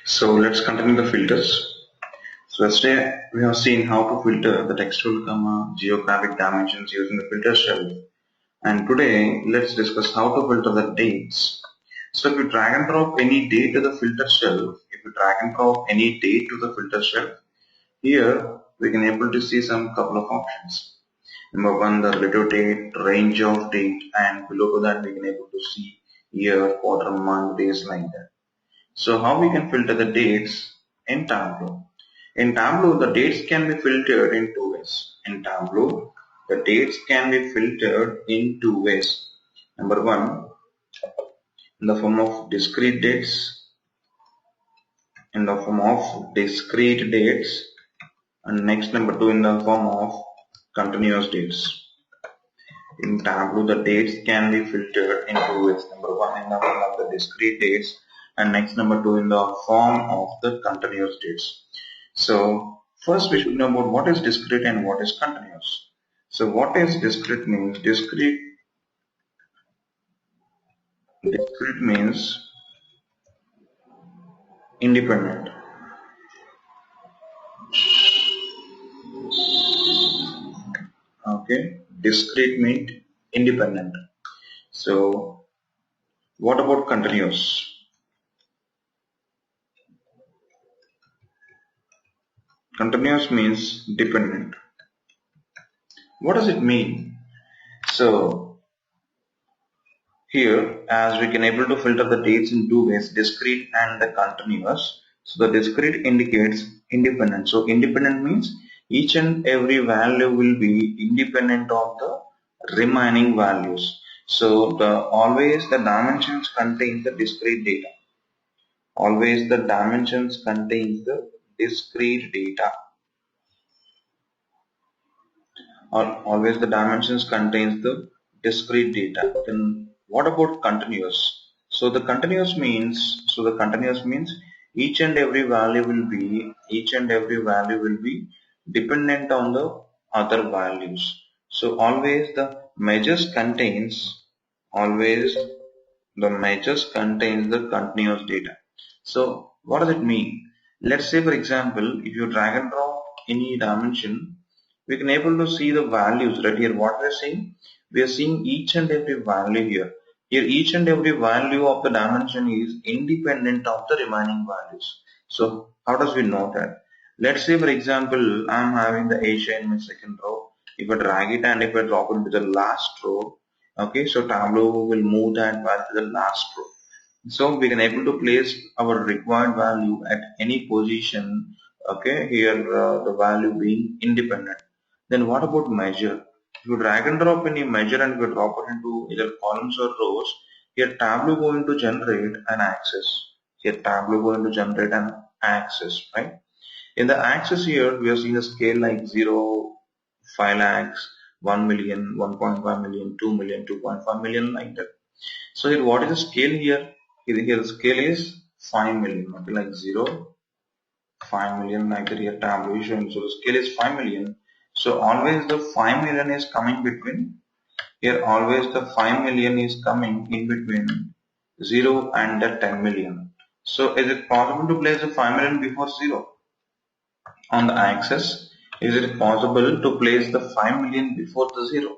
So let's continue the filters. So yesterday we have seen how to filter the textual, geographic dimensions using the filter shelf. And today let's discuss how to filter the dates. So if you drag and drop any date to the filter shelf, here we can able to see some couple of options. Number one, the relative date, range of date, and below to that we can able to see year, quarter, month, days like that. So how we can filter the dates in Tableau? In Tableau, the dates can be filtered in two ways. In Tableau, the dates can be filtered in two ways. Number one, in the form of discrete dates, and next number two in the form of continuous dates. In Tableau, the dates can be filtered in two ways. Number one in the form of the discrete dates, and next number two in the form of the continuous dates. So first we should know about what is discrete and what is continuous. So what is discrete means? Discrete means independent. Okay, discrete means independent. So what about continuous? Continuous means dependent. What does it mean? So here, as we can able to filter the dates in two ways, discrete and the continuous. So the discrete indicates independent. So independent means each and every value will be independent of the remaining values. So always the dimensions contain the discrete data. Always the dimensions contains the discrete data. Or always the dimensions contains the discrete data. Then what about continuous? So the continuous means each and every value will be dependent on the other values. So always the measures contains the continuous data. So what does it mean? Let's say for example, if you drag and drop any dimension, we can able to see the values right here. What we are seeing? We are seeing each and every value here. Here each and every value of the dimension is independent of the remaining values. So how does we know that? Let's say for example, I am having the Asia in my second row. If I drag it and if I drop it to the last row, okay, so Tableau will move that value to the last row. So we can able to place our required value at any position. Okay, here the value being independent. Then what about measure? If you drag and drop any measure and we drop it into either columns or rows, here Tableau going to generate an axis. Right? In the axis here, we are seeing a scale like 0, 5 lakhs, 1 million, 1.5 million, 2 million, 2.5 million like that. So here what is the scale here? Here the scale is 5 million, okay, like 0, 5 million like that here Tableau is showing. So the scale is 5 million. So always the 5 million is coming between, here always the 5 million is coming in between 0 and the 10 million. So is it possible to place the 5 million before 0? On the axis, is it possible to place the 5 million before the 0?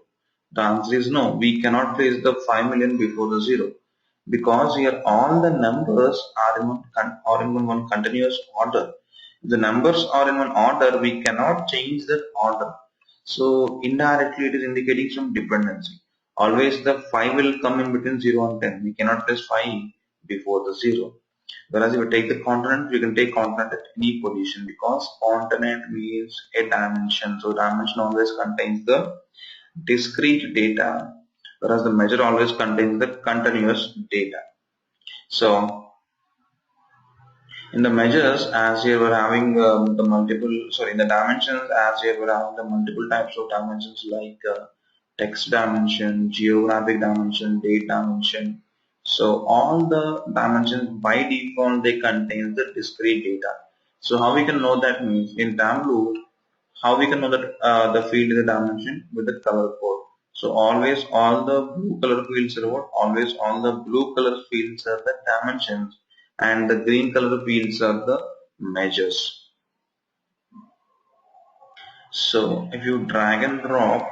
The answer is no, we cannot place the 5 million before the 0 because here all the numbers are in one continuous order. If the numbers are in one order, we cannot change that order. So indirectly it is indicating some dependency. Always the 5 will come in between 0 and 10. We cannot place 5 before the 0. Whereas if we take the continent, we can take continent at any position because continent means a dimension. So dimension always contains the discrete data, whereas the measure always contains the continuous data. So in the measures, as here we're having in the dimensions, as here we're having the multiple types of dimensions like text dimension, geographic dimension, date dimension. So all the dimensions by default they contain the discrete data. So how we can know that means in Tableau, how we can know that the field is a dimension with the color code. So always all the blue color fields are what? Always all the blue color fields are the dimensions and the green color fields are the measures. So if you drag and drop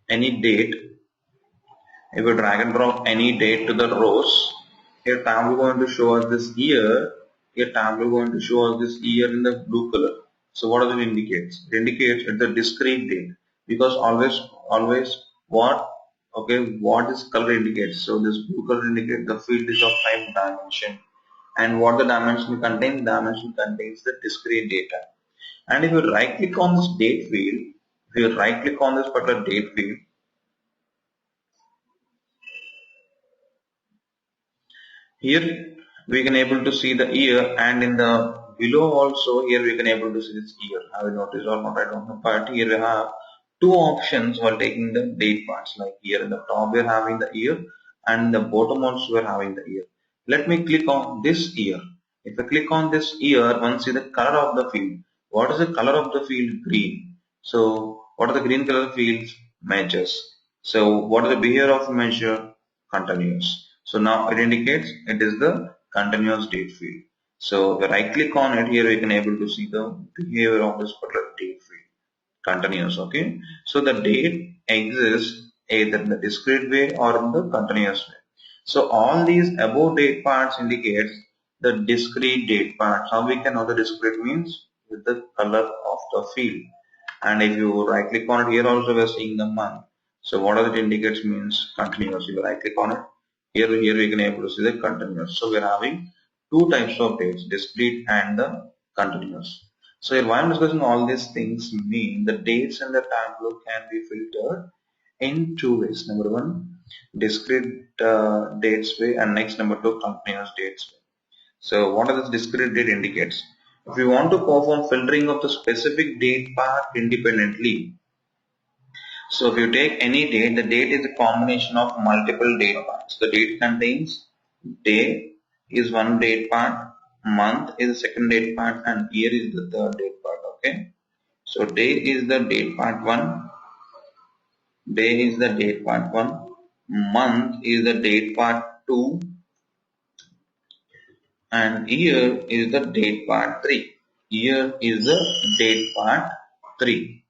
any date, if you drag and drop any date to the rows, here Tableau going to show us this year. Here Tableau going to show us this year in the blue color. So what does it indicate? It indicates it's a discrete date, because always what, okay, what this color indicates. So this blue color indicates the field is of type dimension, and what the dimension contains? Dimension contains the discrete data. And if you right click on this date field, if you right click on this particular date field, here we can able to see the year, and in the below also here we can able to see this year. Have you noticed or not? I don't know. But here we have two options while taking the date parts. Like here in the top we are having the year, and in the bottom also we are having the year. Let me click on this year. If I click on this year, one see the color of the field. What is the color of the field? Green. So what are the green color fields? Measures. So what is the behavior of measure? Continuous. So now it indicates it is the continuous date field. So if I right click on it, here we can able to see the behavior of this particular date field. Continuous, okay. So the date exists either in the discrete way or in the continuous way. So all these above date parts indicates the discrete date parts. How we can know the discrete means? With the color of the field. And if you right click on it, here also we are seeing the month. So what does it indicates means continuous. If you right click on it, here we can able to see the continuous. So we are having two types of dates, discrete and the continuous. So why I'm discussing all these things mean the dates and the Tableau can be filtered in two ways. Number one, discrete dates way, and next number two, continuous dates way. So what does this discrete date indicates? If you want to perform filtering of the specific date part independently, so if you take any date, the date is a combination of multiple date parts. The date contains day is one date part, month is the second date part, and year is the third date part. Okay. So day is the date part one, day is the date part one, month is the date part two, and year is the date part 3. Year is the date part 3.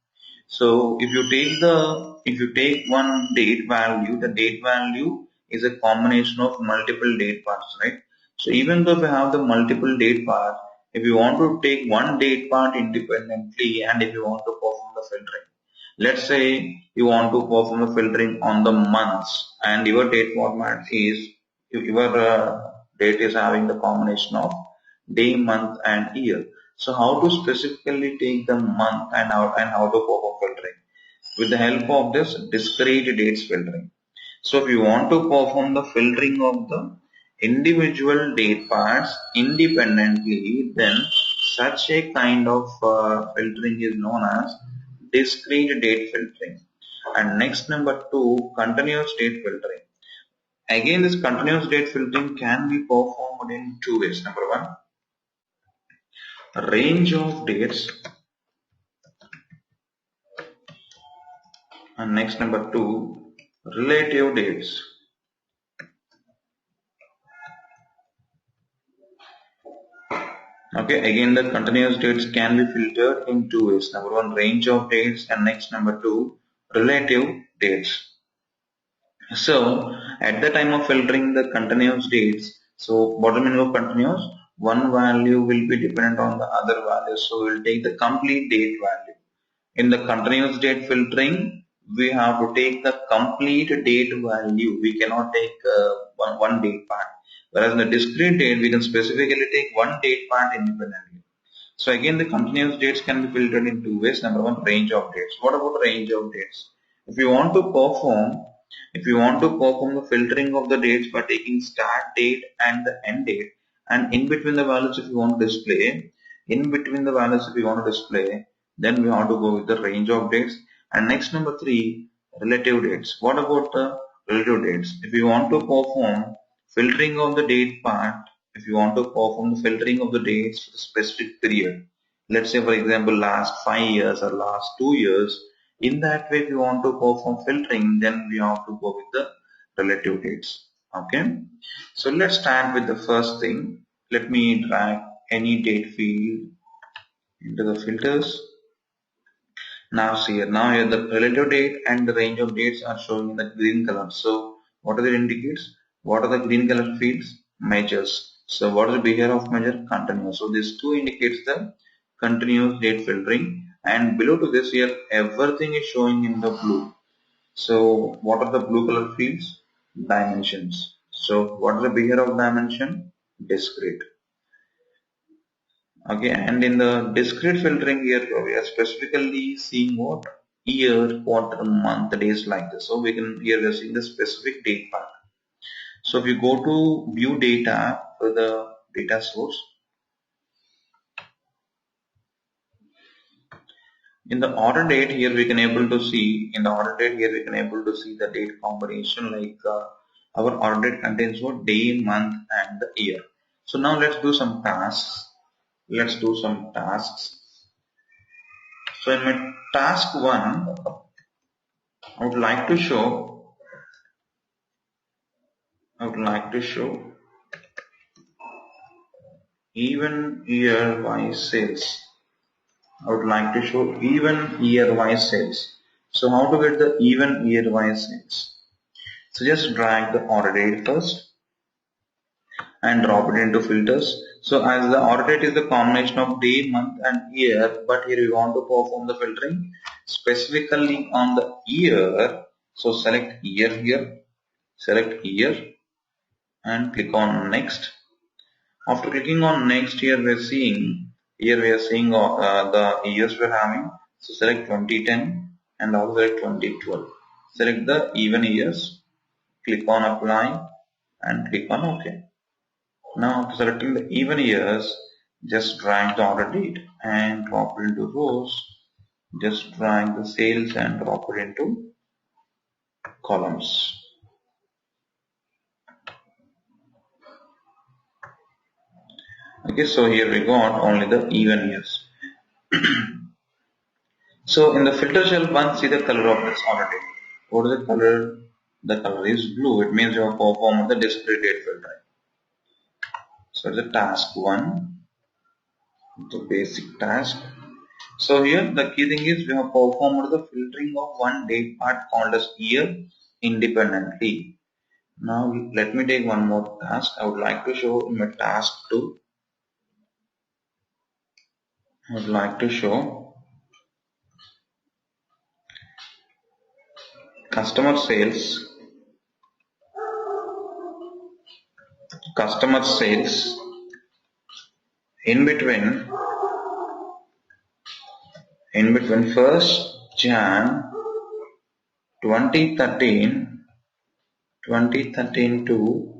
So if you take one date value, the date value is a combination of multiple date parts, right? So even though we have the multiple date parts, if you want to take one date part independently, and if you want to perform the filtering, let's say you want to perform the filtering on the months, and your date format is your date is having the combination of day, month, and year. So how to specifically take the month and how to perform filtering? With the help of this discrete dates filtering. So if you want to perform the filtering of the individual date parts independently, then such a kind of filtering is known as discrete date filtering. And next number two, continuous date filtering. Again, this continuous date filtering can be performed in two ways. Number one, range of dates, and next number two, relative dates. Okay, again the continuous dates can be filtered in two ways. Number one, range of dates, and next number two, relative dates. So at the time of filtering the continuous dates, so what the meaning of continuous? One value will be dependent on the other value. So we'll take the complete date value. In the continuous date filtering, we have to take the complete date value. We cannot take one date part. Whereas in the discrete date, we can specifically take one date part independently. So again, the continuous dates can be filtered in two ways. Number one, range of dates. What about range of dates? If you want to perform, if you want to perform the filtering of the dates by taking start date and the end date, and in between the values if you want to display, in between the values if you want to display, then we have to go with the range of dates. And next number three, relative dates. What about the relative dates? If you want to perform filtering of the date part, if you want to perform the filtering of the dates for a specific period, let's say for example last 5 years or last 2 years, in that way if you want to perform filtering, then we have to go with the relative dates. Okay, so let's start with the first thing. Let me drag any date field into the filters. Now here the relative date and the range of dates are showing in the green color. So what are the indicates? What are the green color fields? Measures. So what is the behavior of measure? Continuous. So this two indicates the continuous date filtering, and below to this here everything is showing in the blue. So what are the blue color fields? Dimensions. So what is the behavior of dimension? Discrete. Okay, and in the discrete filtering here, we are specifically seeing what year, quarter, month, days like this. So we can here we are seeing the specific date part. So if you go to view data for the data source, in the order date here we can able to see the date combination like our order date contains what day, month, and the year. So now let's do some tasks. So in my task one, I would like to show even year wise sales. So how to get the even year wise sales? So just drag the order date first and drop it into filters. So as the order date is the combination of day, month, and year, but here we want to perform the filtering specifically on the year. So select year and click on next. After clicking on next, here we are seeing the years we're having. So select 2010 and also select 2012. Select the even years, click on apply and click on OK. Now after selecting the even years, just drag the order date and drop it into rows. Just drag the sales and drop it into columns. Okay, so here we got only the even years. So in the filter shell one, see the color of this order date. What is the color? The color is blue. It means you have performed the discrete date filtering. So the task one, the basic task. So here the key thing is we have performed the filtering of one date part called as year independently. Now let me take one more task. I would like to show in my task 2. I would like to show customer sales in between 1st Jan 2013 to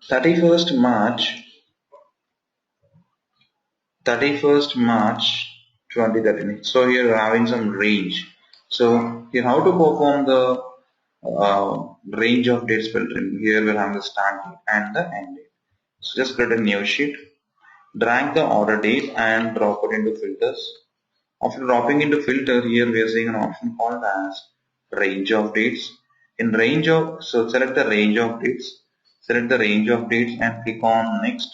31st March 2013. So here we're having some range. So here how to perform the range of dates filtering. Here we'll have the start date and the end date. So just create a new sheet, drag the order date and drop it into filters. After dropping into filter, here we are seeing an option called as range of dates. So select the range of dates, and click on next.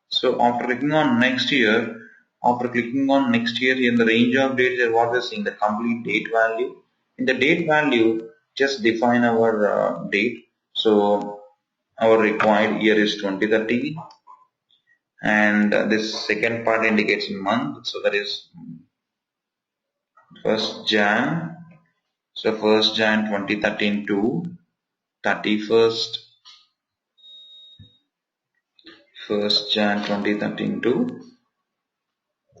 So after clicking on next here, in the range of dates, what we are seeing the complete date value. In the date value, just define our date. So our required year is 2013, and this second part indicates month. So that is 1st Jan. So 1st Jan 2013 to 31st 1st Jan 2013 to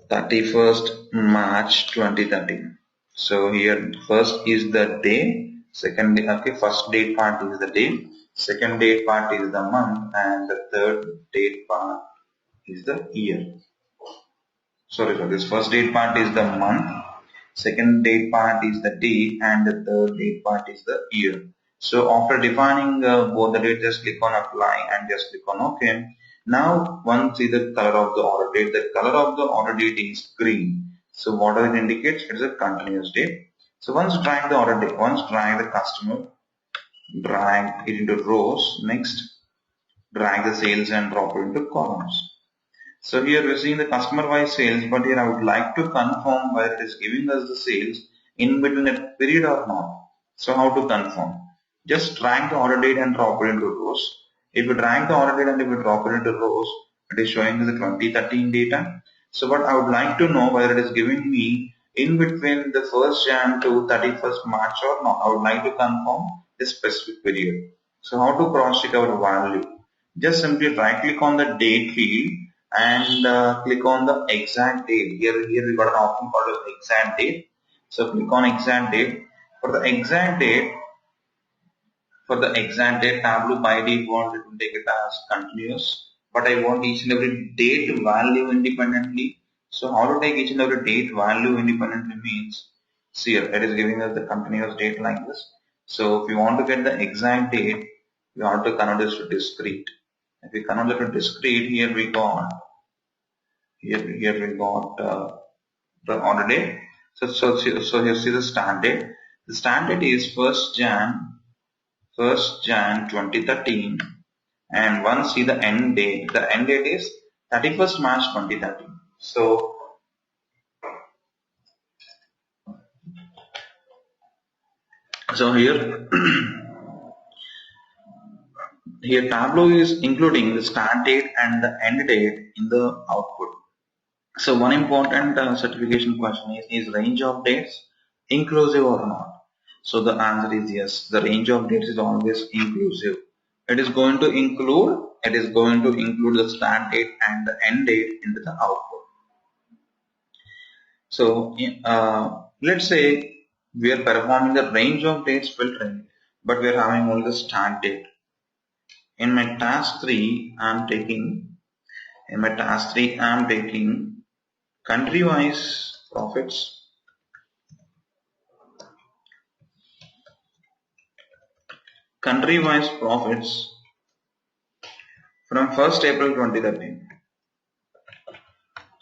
31st March 2013. So here first is the day, first date part is the day, second date part is the month, and the third date part is the year. This first date part is the month, second date part is the day, and the third date part is the year. So after defining both the dates, just click on apply and just click on OK. Now one see the color of the order date. The color of the order date is green. So what does it indicate? It is a continuous date. So once drag the customer, drag it into rows. Next, drag the sales and drop it into columns. So here we're seeing the customer wise sales, but here I would like to confirm whether it is giving us the sales in between a period or not. So how to confirm? Just drag the order date and drop it into rows. If you drag the order date and if you drop it into rows, it is showing us the 2013 data. So but I would like to know whether it is giving me in between the 1st Jan to 31st March or not. I would like to confirm this specific period. So how to cross check our value? Just simply right click on the date field and click on the exact date. Here we got an option called as exact date. So click on exact date. For the exact date, Tableau by default it will take it as continuous. But I want each and every date value independently. So how to take each and every date value independently means, see here, it is giving us the continuous date like this. So if you want to get the exact date, you have to convert this to discrete. If we convert it to discrete, here we got the order date. So here see the start date. The start date is 1st Jan 2013, and once see the end date. The end date is 31st March 2013. So here here Tableau is including the start date and the end date in the output. So one important certification question is range of dates inclusive or not? So the answer is yes. The range of dates is always inclusive. It is going to include the start date and the end date into the output. So let's say we are performing the range of dates filtering, but we are having only the start date. In my task 3, I am taking country-wise profits. Country-wise profits from 1st April 2013.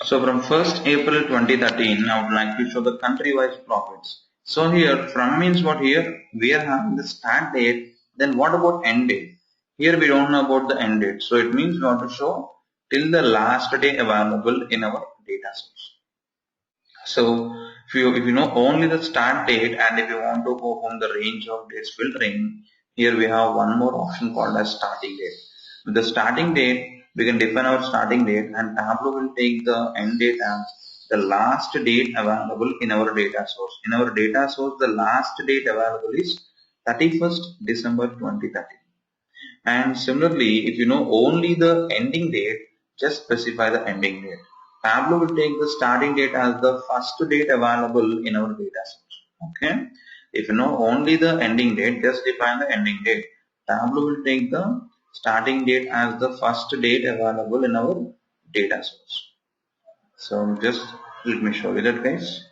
So from 1st April 2013, I would like to show the country-wise profits. So here from means what? Here we are having the start date. Then what about end date? Here we don't know about the end date. So it means we want to show till the last day available in our data source. So if you know only the start date, and if you want to perform the range of dates filtering, here we have one more option called as starting date. With the starting date, we can define our starting date, and Tableau will take the end date as the last date available in our data source. In our data source, the last date available is 31st December 2013. And similarly, if you know only the ending date, just specify the ending date. Tableau will take the starting date as the first date available in our data source. Okay. If you know only the ending date, just define the ending date. Tableau will take the starting date as the first date available in our data source. So just let me show you that, guys.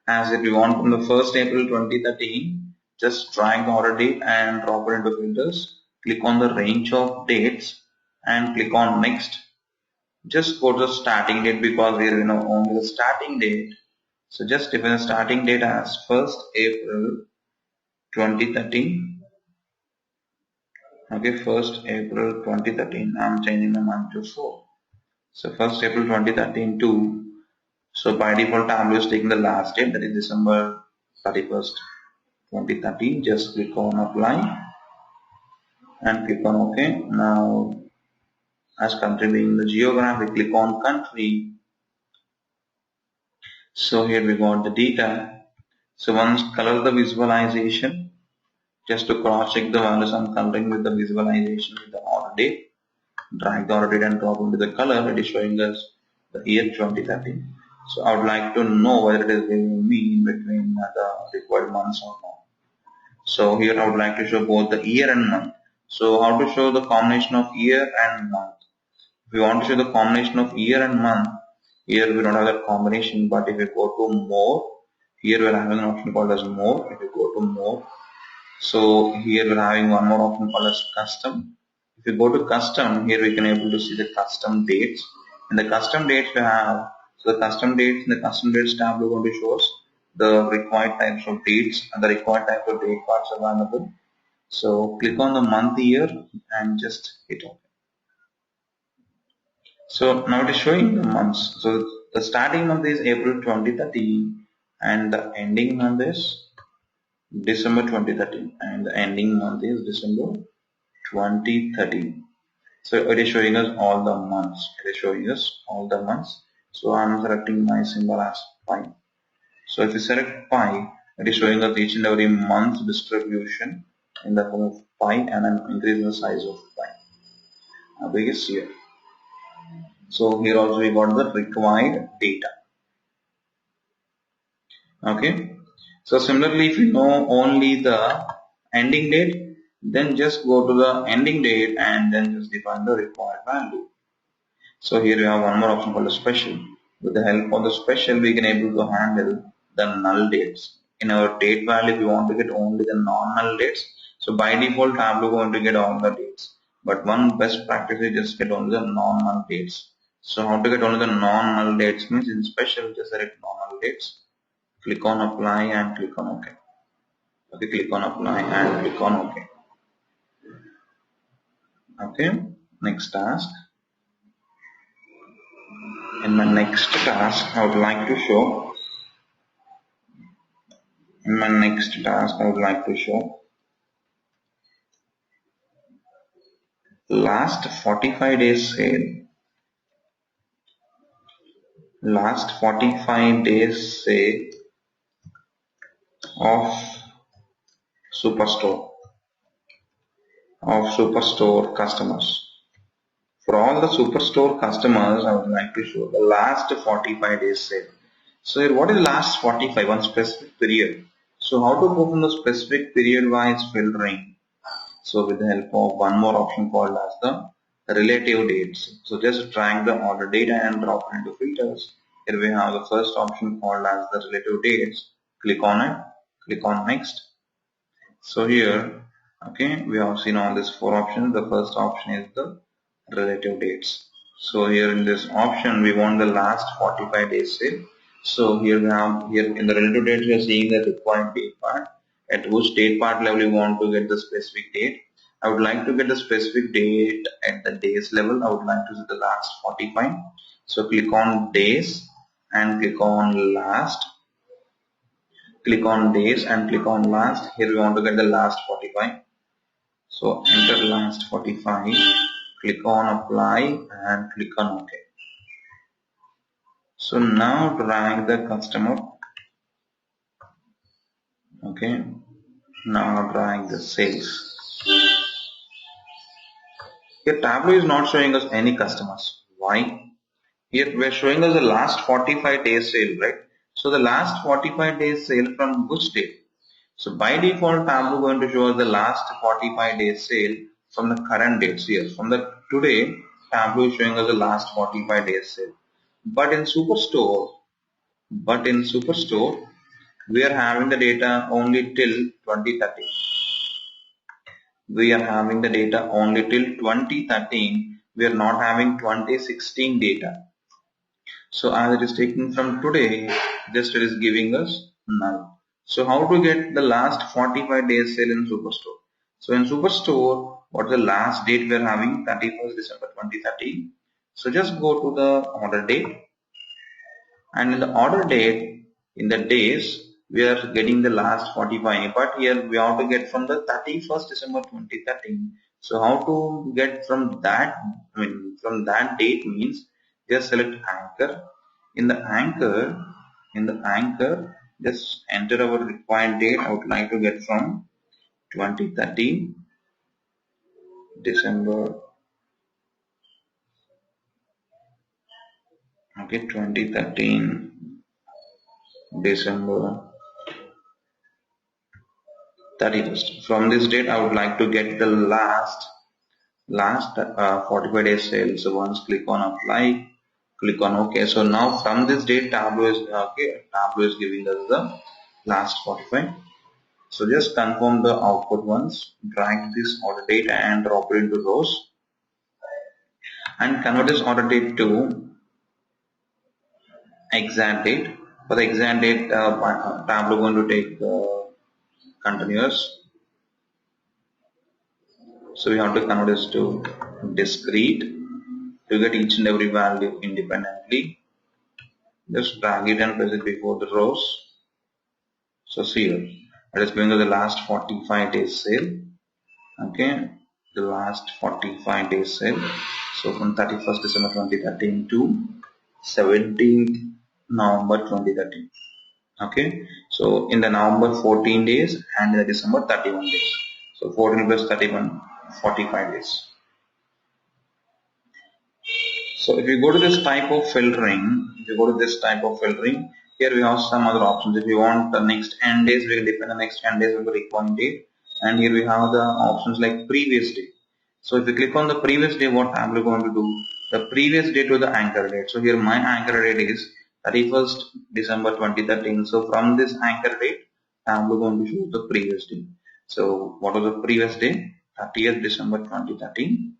As if you want from the 1st April 2013, just drag the order date and drop it into filters. Click on the range of dates and click on next. Just go to the starting date because we are only the starting date. So just define the starting date as 1st April 2013. Okay, 1st April 2013. I'm changing the month to 4. So 1st April 2013 to, so by default Tableau is taking the last date, that is December 31st 2013. Just click on apply and click on OK. Now as country being the geographic, click on country. So here we got the data. So once color the visualization, just to cross check the values, I'm coloring with the visualization with the order date. Drag the order date and drop into the color. It is showing us the year 2013. So I would like to know whether it is giving me in between the required months or not. So here I would like to show both the year and month. So how to show the combination of year and month? If we want to show the combination of year and month, here we don't have that combination, but if we go to more, here we're having an option called as more. If we go to more, so here we're having one more option called as custom. If you go to custom, here we can able to see the custom dates. In the custom dates we have, so the custom dates in the custom dates tab we're going to show us the required types of dates and the required type of date parts available. So click on the month year and just hit OK. So now it is showing the months. So the starting month is April 2013 and the ending month is December 2013 and the ending month is December 2013. So it is showing us all the months. It is showing us all the months. So I'm selecting my symbol as pi. So if you select pi, it is showing us each and every month distribution in the form of pi, and I'm increasing the size of pi. How big is here? So here also we got the required data. Okay. So similarly, if you know only the ending date, then just go to the ending date and then just define the required value. So here we have one more option called a special. With the help of the special, we can able to handle the null dates. In our date value, we want to get only the non-null dates. So by default, Tableau going to get all the dates. But one best practice is just get only the non-null dates. So how to get only the non-null dates means in special, just select non-null dates. Click on apply and click on OK. Okay, click on apply and click on OK. Okay, next task. In my next task, I would like to show last 45 days sale. Last 45 days sale of Superstore customers. For all the Superstore customers, I would like to show the last 45 days sale. So here, what is last 45? One specific period. So how to go from the specific period wise filtering? So with the help of one more option called as the relative dates. So just drag the order data and drop it into filters. Here we have the first option called as the relative dates. Click on it, click on next. So here, okay, we have seen all these four options. The first option is the relative dates. So here in this option, we want the last 45 days sale. So here we have, here in the relative dates, we are seeing the required date part. At which date part level you want to get the specific date. I would like to get the specific date at the days level. I would like to see the last 45. So click on days and click on last. Click on days and click on last. Here we want to get the last 45. So enter last 45. Click on apply and click on OK. So now drag the customer. Okay. Now drag the sales. Here Tableau is not showing us any customers. Why? Here we are showing us the last 45 days sale, right? So the last 45 days sale from which date? So by default, Tableau going to show us the last 45 days sale from the current dates here. From the today, Tableau is showing us the last 45 days sale. But in Superstore, we are having the data only till 2013. We are having the data only till 2013. We are not having 2016 data. So as it is taken from today, just it is giving us null. So how to get the last 45 days sale in Superstore? So in Superstore, what is the last date we are having? 31st December 2013. So just go to the order date, and in the order date, in the days, we are getting the last 45, but here we have to get from the 31st December 2013. So how to get from that, from that date means just select anchor. In the anchor, just enter our required date. I would like to get from 2013 December, okay, 2013 December 31st. From this date, I would like to get the last 45 days sale. So once click on apply, click on OK. So now from this date, Tableau is okay. Tableau is giving us the last 45. So just confirm the output once. Drag this order data and drop it into rows, and convert this order date to exact date. For the exact date, Tableau going to take continuous. So we have to convert this to discrete to get each and every value independently. Just drag it and place it before the rows. So see here, it is going to the last 45 days sale. Okay, the last 45 days sale. So from 31st December 2013 to 17th November 2013. Okay, so in the November 14 days and in the December 31 days. So 14 plus 31, 45 days. So if you go to this type of filtering, here we have some other options. If you want the next n days, we can define the next n days with the required date. And here we have the options like previous day. So if you click on the previous day, what Tableau going to do? The previous day to the anchor date. So here my anchor date is 31st December 2013. So from this anchor date, Tableau going to show the previous day. So what was the previous day? 30th December 2013.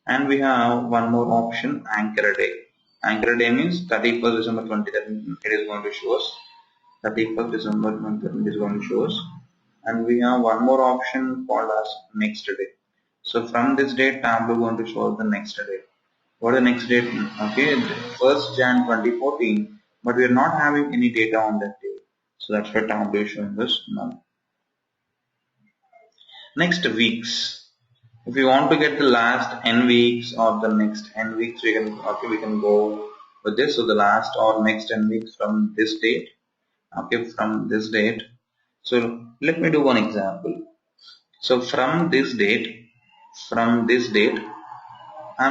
And we have one more option, anchor day. Anchor day means 31st December 2013 it is going to show us. 31st December 2013 is going to show us. And we have one more option called as next day. So from this date Tableau going to show us the next day. What is the next date? Okay, 1st Jan 2014, but we are not having any data on that day. So that's why Tableau is showing us now. Next, weeks. If you want to get the last n weeks or the next n weeks, we can go with this. So the last or next n weeks from this date. Okay, from this date. So let me do one example. So from this date, I'm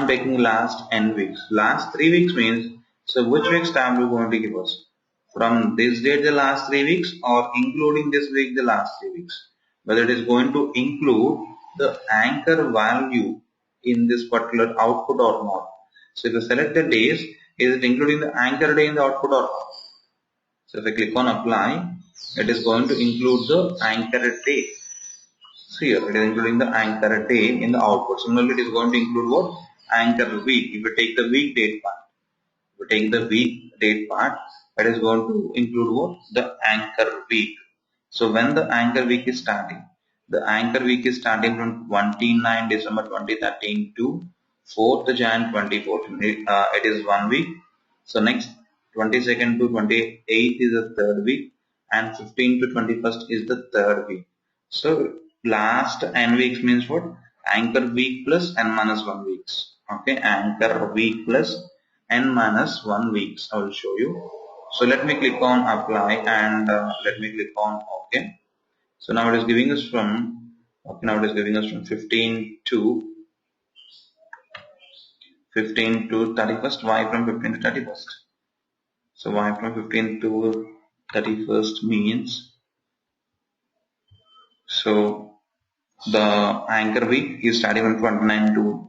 taking last n weeks. Last 3 weeks means, so which weeks Tableau going to give us? From this date the last 3 weeks or including this week the last 3 weeks? Whether it is going to include the anchor value in this particular output or not. So if you select the days, is it including the anchor day in the output or not? So if I click on apply, it is going to include the anchor day. So here it is including the anchor day in the output. Similarly, it is going to include what? Anchor week. If you take the week date part, it is going to include what? The anchor week. So when the anchor week is starting, the anchor week is starting from 29 December 2013 to 4th Jan 2014. It is 1 week. So next 22nd to 28th is the third week and 15th to 21st is the third week. So last n weeks means what? Anchor week plus n minus 1 weeks. Okay, anchor week plus n minus 1 weeks. I will show you. So let me click on apply and let me click on OK. So now it is giving us from 15 to 31st. Why from 15 to 31st? So why from 15 to 31st means, so the anchor week is starting from 29 to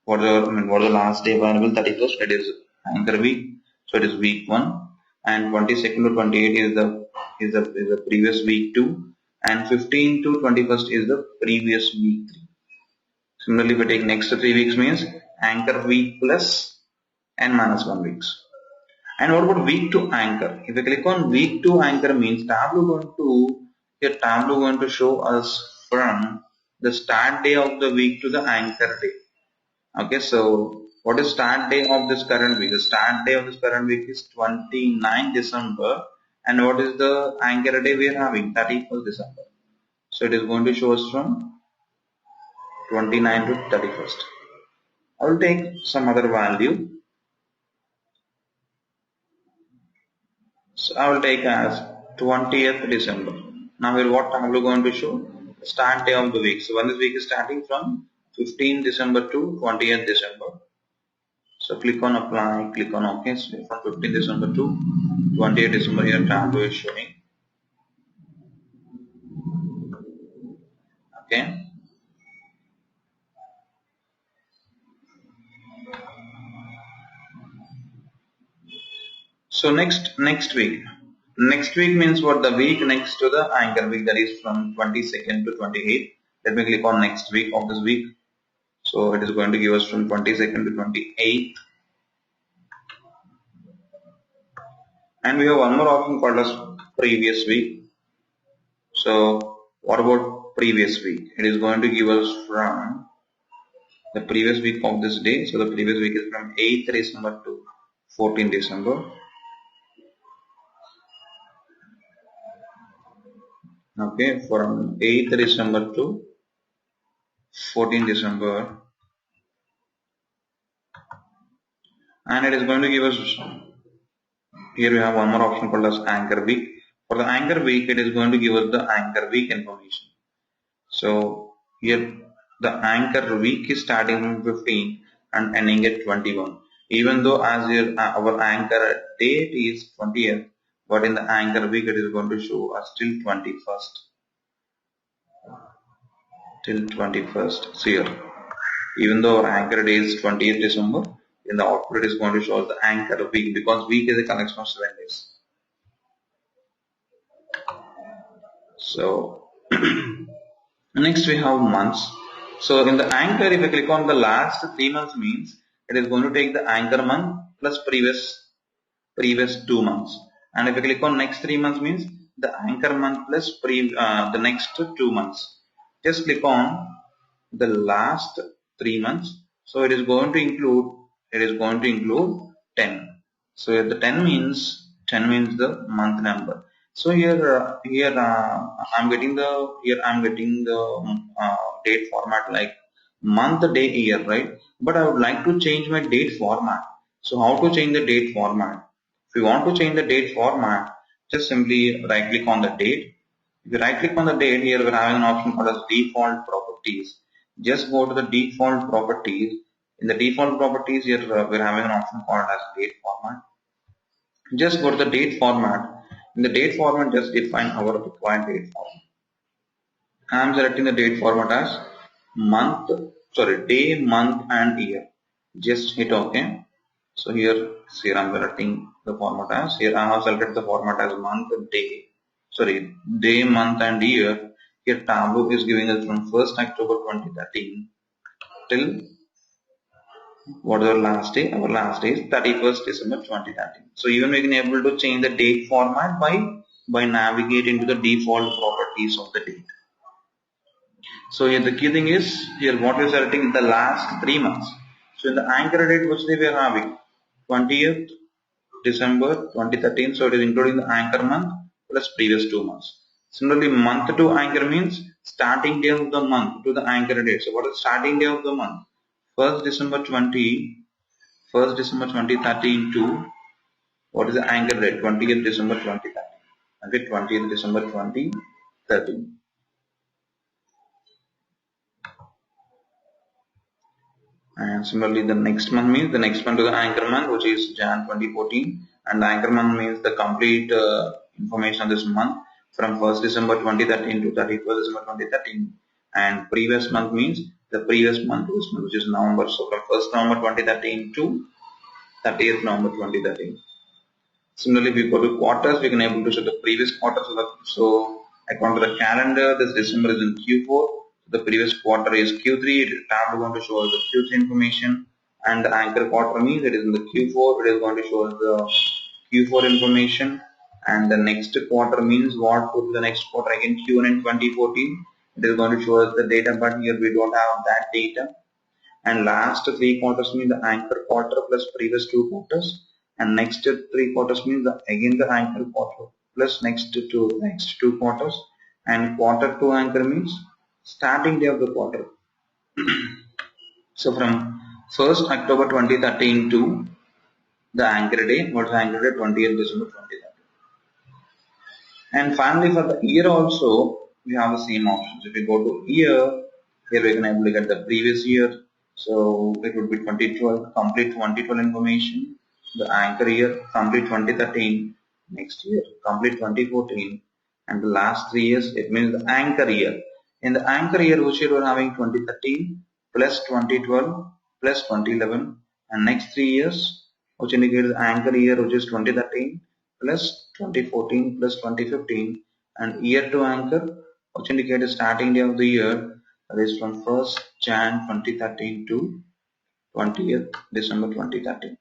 what is the last day available? 31st. It is anchor week. So it is week 1, and 22nd to 28 is the previous week 2, and 15 to 21st is the previous week 3. Similarly, if we take next 3 weeks means anchor week plus n minus 1 weeks. And what about week to anchor? If we click on week to anchor means Tableau going to show us from the start day of the week to the anchor day. Okay, so what is start day of this current week? The start day of this current week is 29 December, and what is the anchor day we are having? 31st December. So it is going to show us from 29 to 31st. I will take some other value. So I will take as 20th December. Now here what Tableau going to show? Start day of the week. So when this week is starting from 15th December to 20th December. So click on apply, click on OK. So from 15th December to 20th December here Tableau is showing. Okay. So next week. Next week means what? The week next to the anchor week, that is from 22nd to 28th. Let me click on next week of this week. So it is going to give us from 22nd to 28th. And we have one more option called as previous week. So what about previous week? It is going to give us from the previous week of this day. So the previous week is from 8th December to 14th December. Okay, from 8th December to 14th December, and it is going to give us, here we have one more option called as anchor week. For the anchor week, it is going to give us the anchor week information. So here the anchor week is starting from 15 and ending at 21. Even though as here our anchor date is 20th, but in the anchor week it is going to show us till 21st. Till 21st. So here, even though our anchor day is 20th December, in the output it is going to show us the anchor week, because week is a collection of 7 days. So next we have months. So in the anchor, if I click on the last 3 months, means it is going to take the anchor month plus previous 2 months. And if I click on next 3 months, means the anchor month plus the next 2 months. Just click on the last 3 months. So it is going to include 10. So here the 10 means the month number. So I'm getting the date format like month, day, year, right? But I would like to change my date format. So how to change the date format? If you want to change the date format, just simply right click on the date. If you right click on the date, here we're having an option called as default properties. Just go to the default properties. In the default properties, here we're having an option called as date format. Just go to the date format. In the date format, just define our required date format. I am selecting the date format as day, month, and year. Just hit OK. So here I'm selecting the format as, here I have selected the format as day, month, and year. Here Tableau is giving us from 1st October 2013 till what is our last day? Our last day is 31st December 2013. So even we can able to change the date format by navigating to the default properties of the date. So here the key thing is, here what we are selecting in the last 3 months. So in the anchor date, which day we are having? 20th December 2013. So it is including the anchor month plus previous 2 months. Similarly, month to anchor means starting day of the month to the anchor date. So what is starting day of the month? 1st December 2013 to what is the anchor date? 20th December 2013. Okay, 20th December 2013. And similarly, the next month means the next month to the anchor month, which is Jan 2014, and the anchor month means the complete information of this month from 1st December 2013 to 31st December 2013, and previous month means the previous month, which is November. So from 1st November 2013 to 30th November 2013. Similarly, if we go to quarters, we can able to show the previous quarter. So according to the calendar, this December is in Q4. The previous quarter is Q3. It is going to show us the Q3 information, and the anchor quarter means it is in the Q4. It is going to show us the Q4 information, and the next quarter means what would be the next quarter again, Q1 in 2014. It is going to show us the data, but here we don't have that data. And last 3 quarters mean the anchor quarter plus previous 2 quarters, and next 3 quarters means again the anchor quarter plus next 2 quarters, and quarter 2 anchor means starting day of the quarter. So from 1st October 2013 to the anchor day, what is anchor day? 20th December 2013. And finally, for the year also, we have the same options. If we go to year, here we can able to get the previous year. So it would be 2012, complete 2012 information. The anchor year, complete 2013. Next year, complete 2014. And the last 3 years, it means the anchor year. In the anchor year, which year we're having 2013 plus 2012 plus 2011. And next 3 years, which indicates the anchor year, which is 2013 plus 2014 plus 2015, and year to anchor, which indicates starting day of the year, that is from 1st Jan 2013 to 20th December 2013.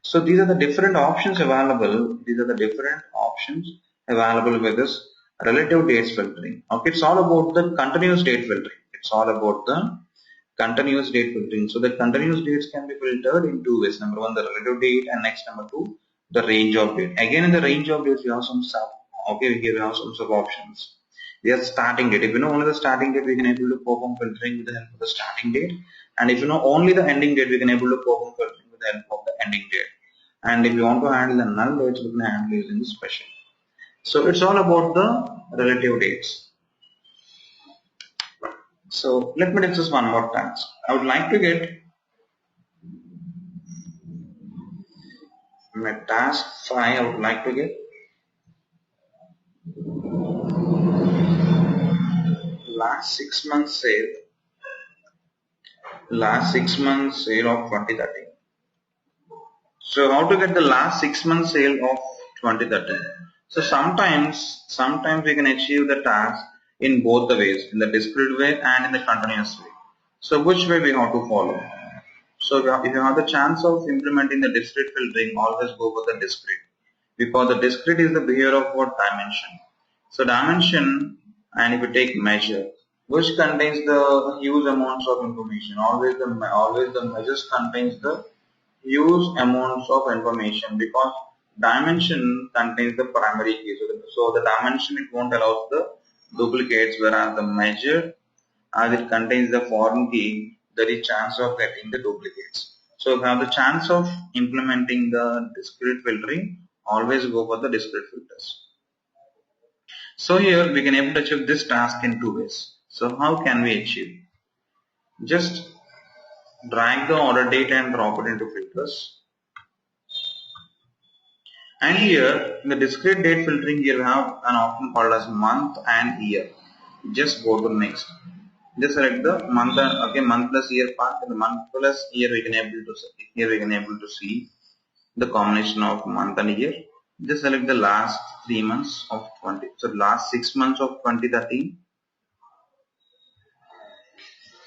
So these are the different options available. With this relative dates filtering. Okay, it's all about the continuous date filtering. It's all about the continuous date filtering. So the continuous dates can be filtered in two ways. Number one, the relative date, and next number two, the range of date. Again, in the range of dates, we have some sub. Okay, here we have some sub options. We have starting date. If you know only the starting date, we can able to perform filtering with the help of the starting date. And if you know only the ending date, we can able to perform filtering with the help of the ending date. And if you want to handle the null dates, we can handle using the special. So it's all about the relative dates. So let me discuss one more task. I would like to get my task 5. I would like to get last 6 months sale. Last 6 months sale of 2013. So how to get the last 6 months sale of 2013? So sometimes we can achieve the task in both the ways, in the discrete way and in the continuous way. So which way we have to follow? So if you have the chance of implementing the discrete filtering, always go for the discrete, because the discrete is the behavior of what dimension. So dimension, and if you take measure, which contains the huge amounts of information, always the measures contains the huge amounts of information, because dimension contains the primary key. So the dimension, it won't allow the duplicates, whereas the measure, as it contains the foreign key, there is chance of getting the duplicates. So if you have the chance of implementing the discrete filtering, always go for the discrete filters. So here we can able to achieve this task in two ways. So how can we achieve? Just drag the order date and drop it into filters. And here in the discrete date filtering, here we have an option called as month and year. Just go to next. Just select the month and month plus year part. In the month plus year, we can able to see the combination of month and year. Just select the last 3 months of 20. So last 6 months of 2013.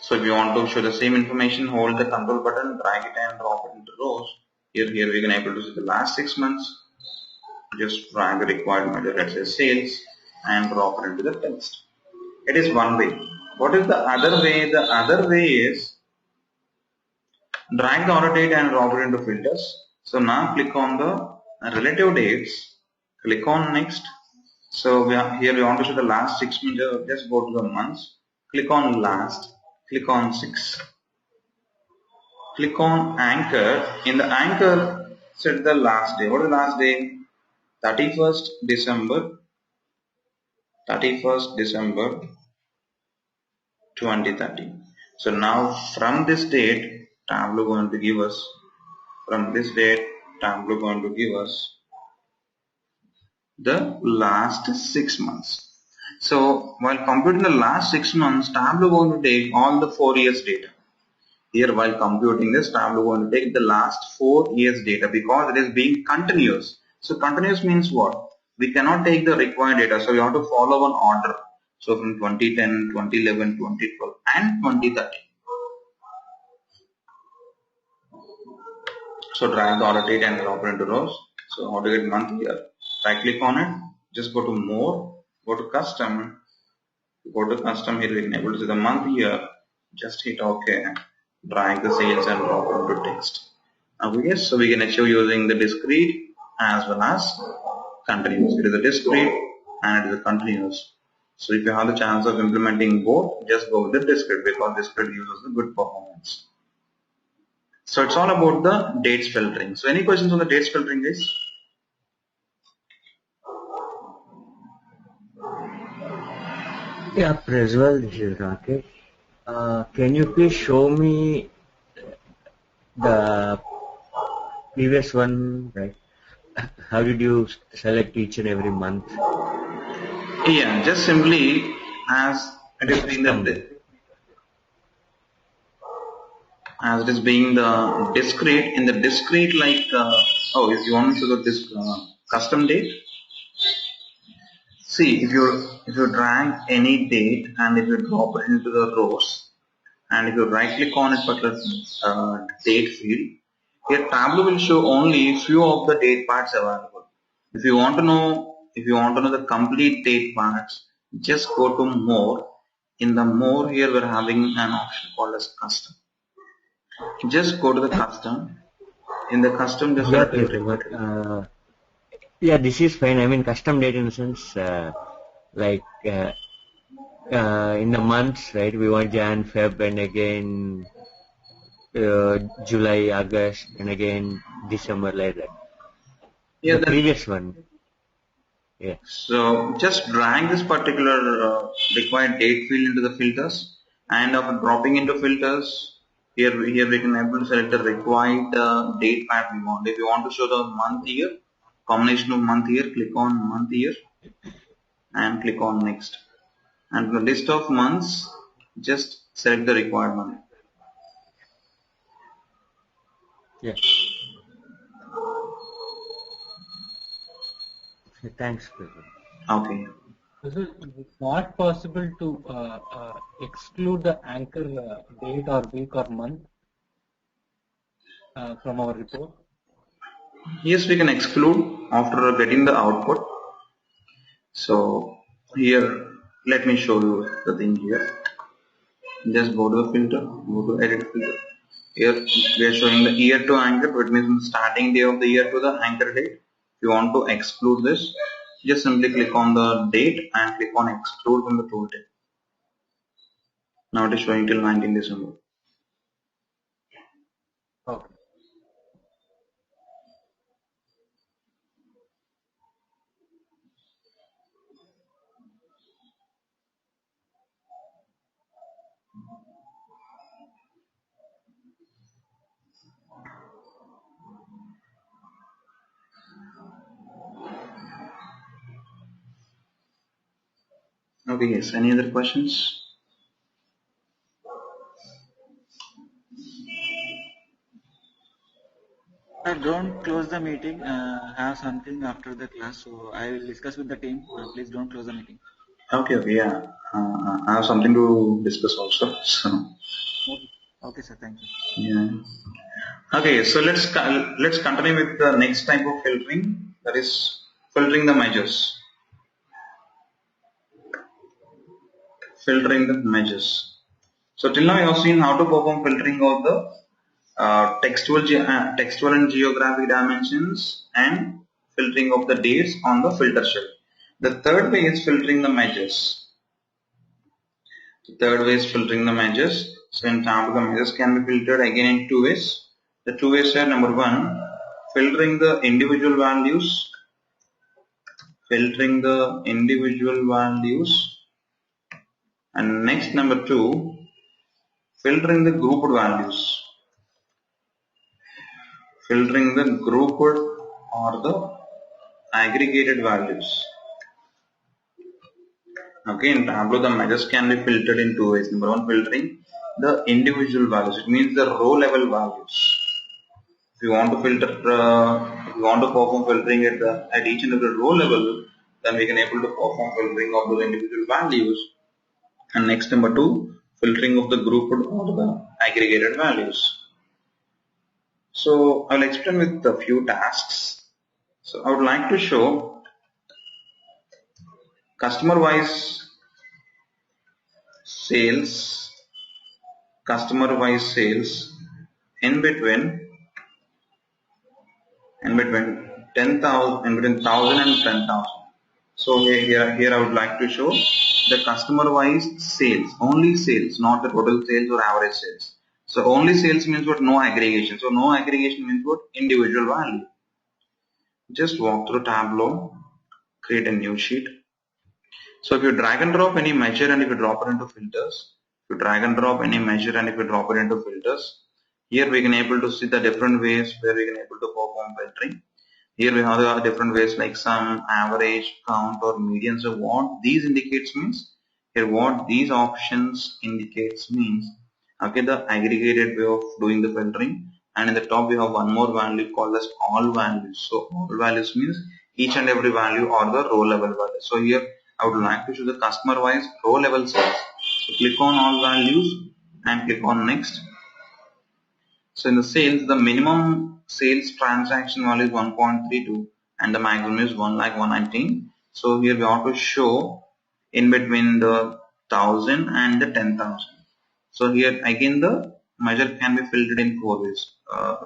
So if you want to show the same information, hold the control button, drag it and drop it into rows. Here we can able to see the last 6 months. Just drag the required measure, let's say sales, and drop it into the text. It is one way. What is the other way? The other way is drag the order date and drop it into filters. So now click on the relative dates, click on next. So here we want to show the last 6 months. Just go to the months, click on last, click on 6, click on anchor. In the anchor, set the last day. What is the last day? 31st December 2013. So now from this date, Tableau going to give us, the last 6 months. So while computing the last 6 months, Tableau going to take all the 4 years data. Here while computing this, Tableau going to take the last 4 years data, because it is being continuous. So continuous means what? We cannot take the required data, so we have to follow an order. So from 2010, 2011, 2012 and 2013. So drag the order date and drop it into rows. So how to get month here? Right click on it, just go to more, go to custom, here we can able to see the month here. Just hit OK, drag the sales and drop it into text. Okay, so we can achieve using the discrete as well as continuous. It is a discrete and it is a continuous. So if you have the chance of implementing both, just go with the discrete, because discrete uses the good performance. So it's all about the dates filtering. So any questions on the dates filtering, guys? Yeah, Prajwal, this is Rakesh. Can you please show me the previous one, right? How did you select each and every month? Yeah, just simply as it is being the discrete, in the discrete, like if you want to show this custom date, see if you drag any date and if you drop it into the rows, and if you right click on it particular date field, here Tableau will show only few of the date parts available. If you want to know the complete date parts, just go to more In the more here we're having an option called as custom. Just go to the custom. In the custom, just Yeah, select your Prithvi, required date. yeah, this is fine. I mean, custom date in the sense, like in the months, right? We want Jan, Feb, and again July, August, and again December, like that. Yeah, The then previous one, yeah. so just drag this particular required date field into the filters, and after dropping into filters, here we can able to select the required date pattern we want. If you want to show the month year, combination of month year, click on month year and click on next. And from the list of months, just select the required one. Yeah. Thanks, Prithvi. Okay. Is it not possible to exclude the anchor date or week or month from our report? Yes, we can exclude after getting the output. So here, let me show you the thing here. Just go to the filter, go to edit filter. Here we are showing the year to anchor, which means from the starting day of the year to the anchor date. If you want to exclude this, just simply click on the date and click on exclude from the tooltip. Now it is showing till 19 December. Okay. Okay, yes. Any other questions? Sir, don't close the meeting. Have something after the class, so I will discuss with the team. Please don't close the meeting. Okay, okay, yeah. I have something to discuss also. So, Okay, okay sir. Thank you. yeah. Okay, so let's continue with the next type of filtering. That is filtering the measures. Filtering the measures. So till now you have seen how to perform filtering of the textual and geographic dimensions and filtering of the dates on the filter shelf. The third way is filtering the measures. The third way is filtering the measures. So in Tableau, the measures can be filtered again in two ways. The two ways are: number one, filtering the individual values, and next, number two, filtering the grouped values. Filtering the grouped or the aggregated values. Okay, in Tableau, the measures can be filtered in two ways. Number one, filtering the individual values. It means the row level values. If you want to filter, if you want to perform filtering at each and every row level, then we can able to perform filtering of those individual values. And next, number two, filtering of the grouped or the aggregated values. So I'll explain with a few tasks. So I would like to show customer-wise sales, in between 10,000, in between 1,000 and 10,000. So here I would like to show the customer-wise sales, only sales, not the total sales or average sales. So only sales means what? No aggregation. So no aggregation means what? Individual value. Just walk through Tableau, create a new sheet. So if you drag and drop any measure and if you drop it into filters, here we can able to see the different ways where we can able to perform filtering. Here we have the different ways like sum, average, count or median. So what these indicates means, here what these options indicates means, okay, the aggregated way of doing the filtering. And in the top we have one more value called as all values. So all values means each and every value or the row level value. So here I would like to show the customer wise row level sales. So click on all values and click on next. So in the sales, the minimum sales transaction value is 1.32 and the maximum is 1,119. So here we have to show in between the 1000 and the 10,000. So here again the measure can be filtered in 4 ways.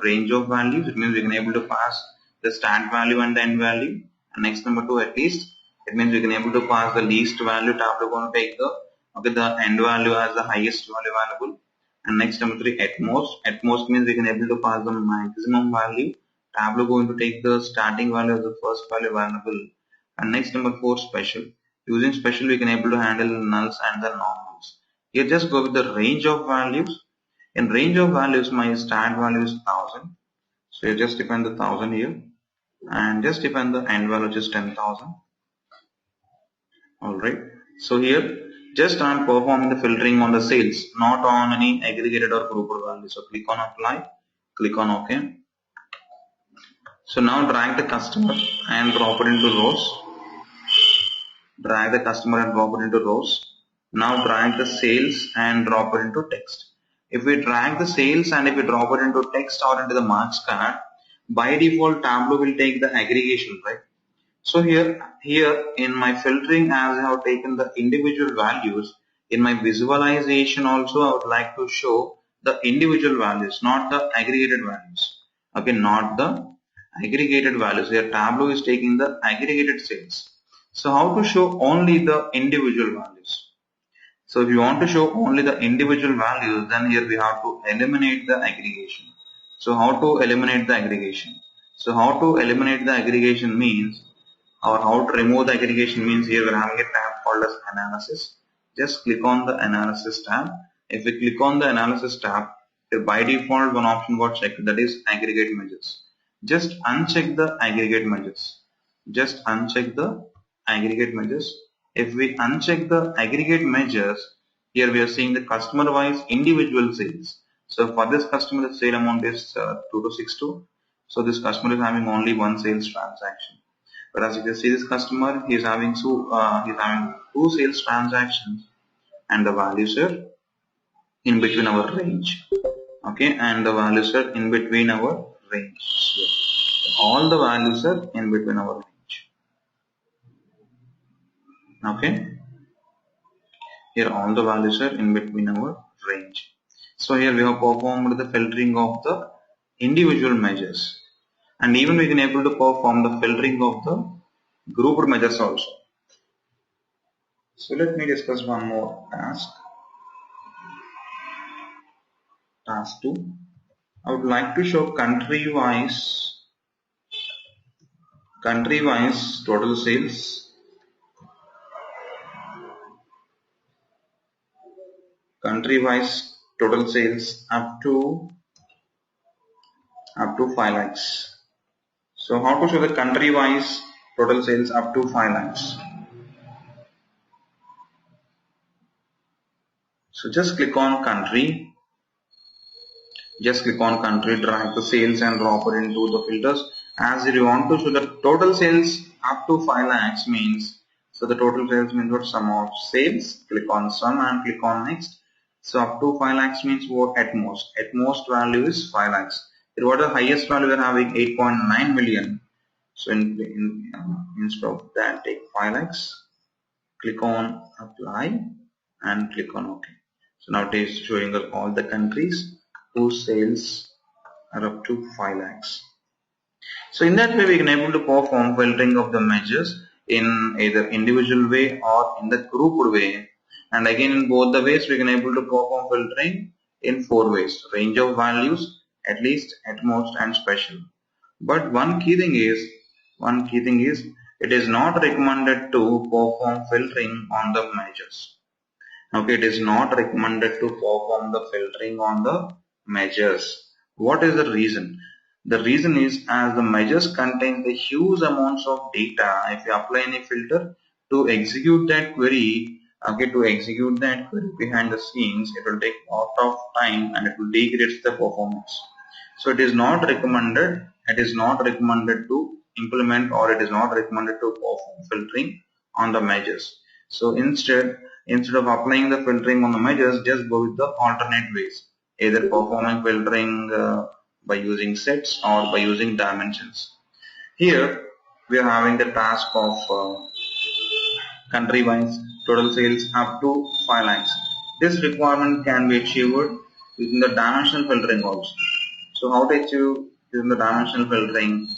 Range of values, it means we can able to pass the start value and the end value. And next number 2 at least, it means we can able to pass the least value. Tableau going to take the end value as the highest value available. And next number 3 at most. At most means we can able to pass the maximum value. Tableau going to take the starting value as the first value available. And next number 4 special. Using special we can able to handle nulls and the normals. Here just go with the range of values. In range of values my start value is 1000. So you just depend the 1000 here and just depend the end value which is 10,000. Alright. So here just I'm performing the filtering on the sales, not on any aggregated or grouped value. So click on apply, click on OK. So now drag the customer and drop it into rows. Drag the customer and drop it into rows. Now drag the sales and drop it into text. If we drag the sales and if we drop it into text or into the marks card, by default Tableau will take the aggregation, right? So here in my filtering, as I have taken the individual values, in my visualization also I would like to show the individual values, not the aggregated values. Okay, not the aggregated values. Here Tableau is taking the aggregated sales. So how to show only the individual values? So if you want to show only the individual values, then here we have to eliminate the aggregation. So how to eliminate the aggregation? So how to eliminate the aggregation means, or how to remove the aggregation means, here we're having a tab called as analysis. Just click on the analysis tab. If we click on the analysis tab, here by default one option got checked, that is aggregate measures. Just uncheck the aggregate measures. Just uncheck the aggregate measures. If we uncheck the aggregate measures, here we are seeing the customer wise individual sales. So for this customer the sale amount is 2262. So this customer is having only one sales transaction. But as you can see, this customer he is having two sales transactions, and the values are in between our range. Okay, and the values are in between our range. So all the values are in between our range. Okay, here all the values are in between our range. So here we have performed the filtering of the individual measures, and even we can able to perform the filtering of the grouped measures also. So let me discuss one more task. Task 2. I would like to show country-wise total sales, up to 5 lakhs. So how to show the country-wise total sales up to 5 lakhs? So just click on country. Just click on country, drag the sales and drop it into the filters. As you want to show the total sales up to 5 lakhs means, so the total sales means what? Sum of sales. Click on sum and click on next. So up to 5 lakhs means what? At most. At most value is 5 lakhs. Here what the highest value we are having? 8.9 million. So instead of that, take 5 lakhs. Click on apply and click on OK. So now it is showing us all the countries whose sales are up to 5 lakhs. So in that way we can able to perform filtering of the measures in either individual way or in the grouped way. And again in both the ways we can able to perform filtering in 4 ways: range of values, at least, at most, and special. But one key thing is it is not recommended to perform filtering on the measures. Okay, it is not recommended to perform the filtering on the measures. What is the reason? The reason is, as the measures contain the huge amounts of data, if you apply any filter to execute that query, behind the scenes, it will take a lot of time and it will degrade the performance. So it is not recommended. It is not recommended to implement, or it is not recommended to perform filtering on the measures. So instead of applying the filtering on the measures, just go with the alternate ways, either performing filtering by using sets or by using dimensions. Here we are having the task of country wise, total sales up to 5 lakhs. This requirement can be achieved using the dimensional filtering also. So how to achieve using the dimensional filtering?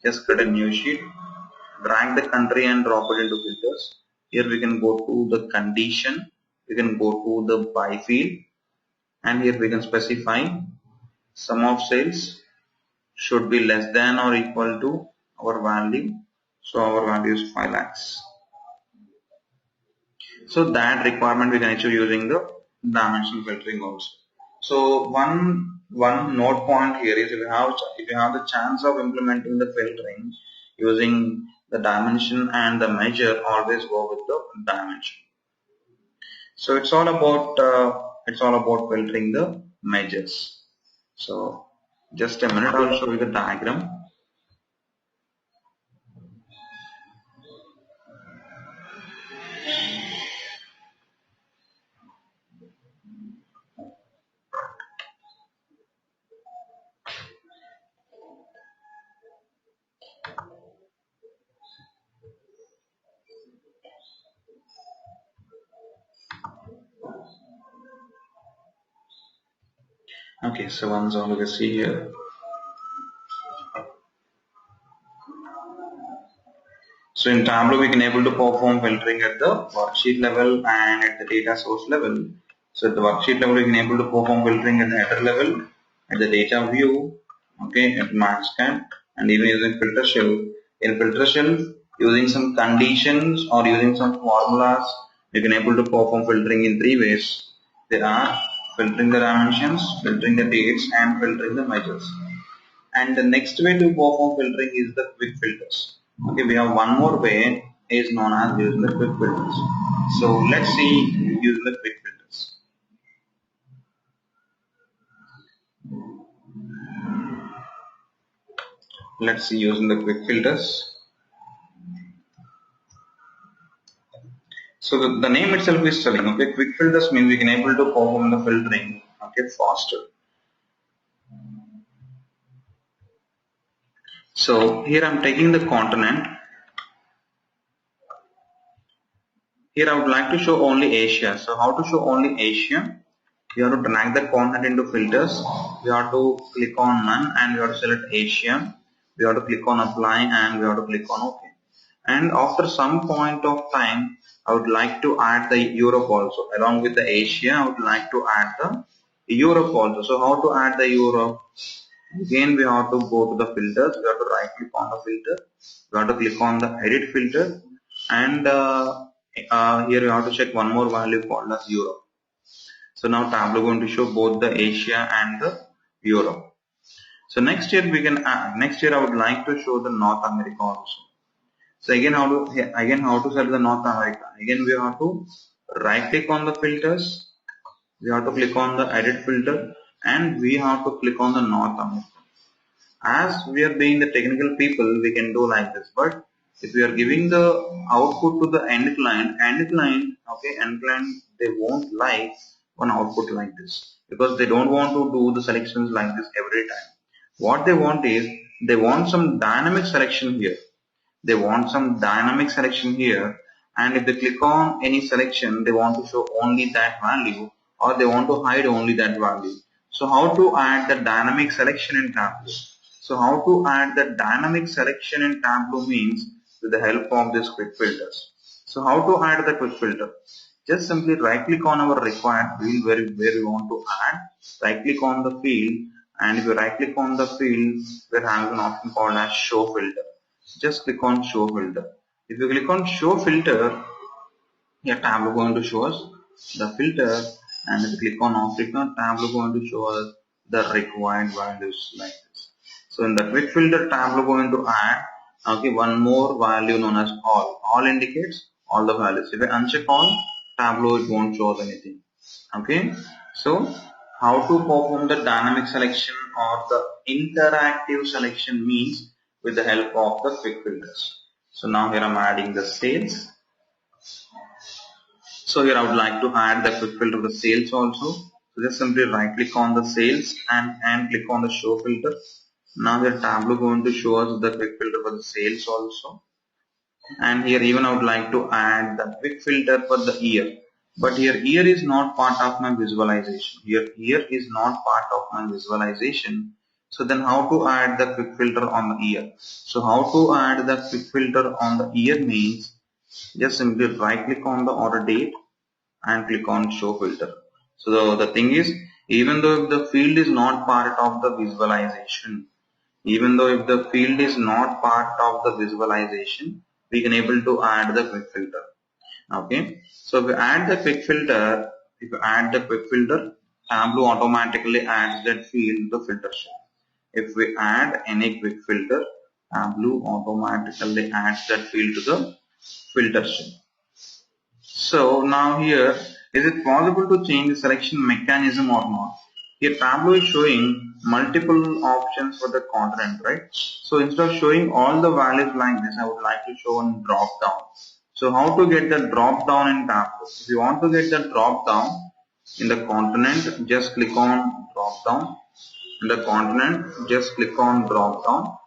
Just create a new sheet, drag the country and drop it into filters. Here we can go to the condition, we can go to the by field, and here we can specify sum of sales should be less than or equal to our value. So our value is 5 lakhs. So that requirement we can achieve using the dimensional filtering also. So one note point here is if you have the chance of implementing the filtering using the dimension and the measure, always go with the dimension. So it's all about filtering the measures. So just a minute, I'll show you the diagram. Okay, so once all we see here. So in Tableau, we can able to perform filtering at the worksheet level and at the data source level. So at the worksheet level, we can able to perform filtering at the header level, at the data view, okay, at max scan, and even using filter shelf. In filter shelf, using some conditions or using some formulas, you can able to perform filtering in 3 ways. There are filtering the dimensions, filtering the dates, and filtering the measures. And the next way to perform filtering is the quick filters. Okay, we have one more way is known as using the quick filters. So let's see using the quick filters. Let's see using the quick filters. So the name itself is telling, okay, quick filters means we can able to perform the filtering, okay, faster. So here I'm taking the continent. Here I would like to show only Asia. So how to show only Asia? You have to drag the content into filters. We have to click on none and we have to select Asia. We have to click on apply and we have to click on OK. And after some point of time, I would like to add the Europe also. Along with the Asia, I would like to add the Europe also. So how to add the Europe? Again, we have to go to the filters. We have to right click on the filter. We have to click on the edit filter. And here we have to check one more value called as Europe. So now Tableau going to show both the Asia and the Europe. So next year we can next year I would like to show the North America also. So again how to set the North America? Again we have to right click on the filters. We have to click on the edit filter and we have to click on the North America. As we are being the technical people, we can do like this. But if we are giving the output to the end client, okay, end client, they won't like one output like this because they don't want to do the selections like this every time. What they want is they want some dynamic selection here. They want some dynamic selection here, and if they click on any selection, they want to show only that value or they want to hide only that value. So how to add the dynamic selection in Tableau? So how to add the dynamic selection in Tableau means with the help of these quick filters. So how to add the quick filter? Just simply right click on our required field where we want to add, right click on the field, and if you right click on the field, we have an option called as show filter. Just click on show filter. If you click on show filter, here Tableau going to show us the filter, and if you click on off click on Tableau going to show us the required values like this. So in the quick filter, Tableau going to add okay one more value known as all. All indicates all the values. If I uncheck all, Tableau it won't show us anything. Okay, so how to perform the dynamic selection or the interactive selection means with the help of the quick filters. So now here I'm adding the sales. So here I would like to add the quick filter of the sales also. So just simply right click on the sales and click on the show filter. Now here Tableau going to show us the quick filter for the sales also. And here even I would like to add the quick filter for the year. But here year is not part of my visualization. Here year is not part of my visualization. So then how to add the quick filter on the year? So how to add the quick filter on the year means just simply right click on the order date and click on show filter. So the thing is, even though if the field is not part of the visualization, even though if the field is not part of the visualization, we can able to add the quick filter. Okay. So if we add the quick filter, Tableau automatically adds that field to the filter sheet. If we add any quick filter, Tableau automatically adds that field to the filter sheet. So now here, is it possible to change the selection mechanism or not? Here Tableau is showing multiple options for the continent, right? So instead of showing all the values like this, I would like to show one drop down. So how to get the drop down in Tableau? If you want to get the drop down in the continent, just click on drop down. In the continent, just click on drop down.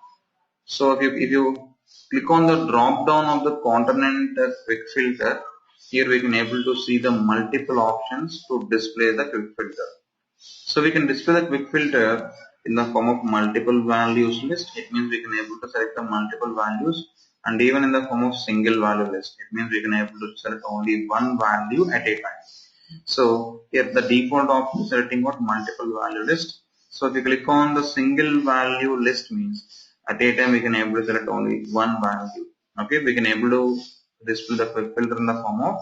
So if you click on the drop down of the continent quick filter, here we can able to see the multiple options to display the quick filter. So we can display the quick filter in the form of multiple values list. It means we can able to select the multiple values, and even in the form of single value list. It means we can able to select only one value at a time. So here the default option is selecting what multiple value list. So if you click on the single value list means at a time we can able to select only one value. Okay, we can able to display the quick filter in the form of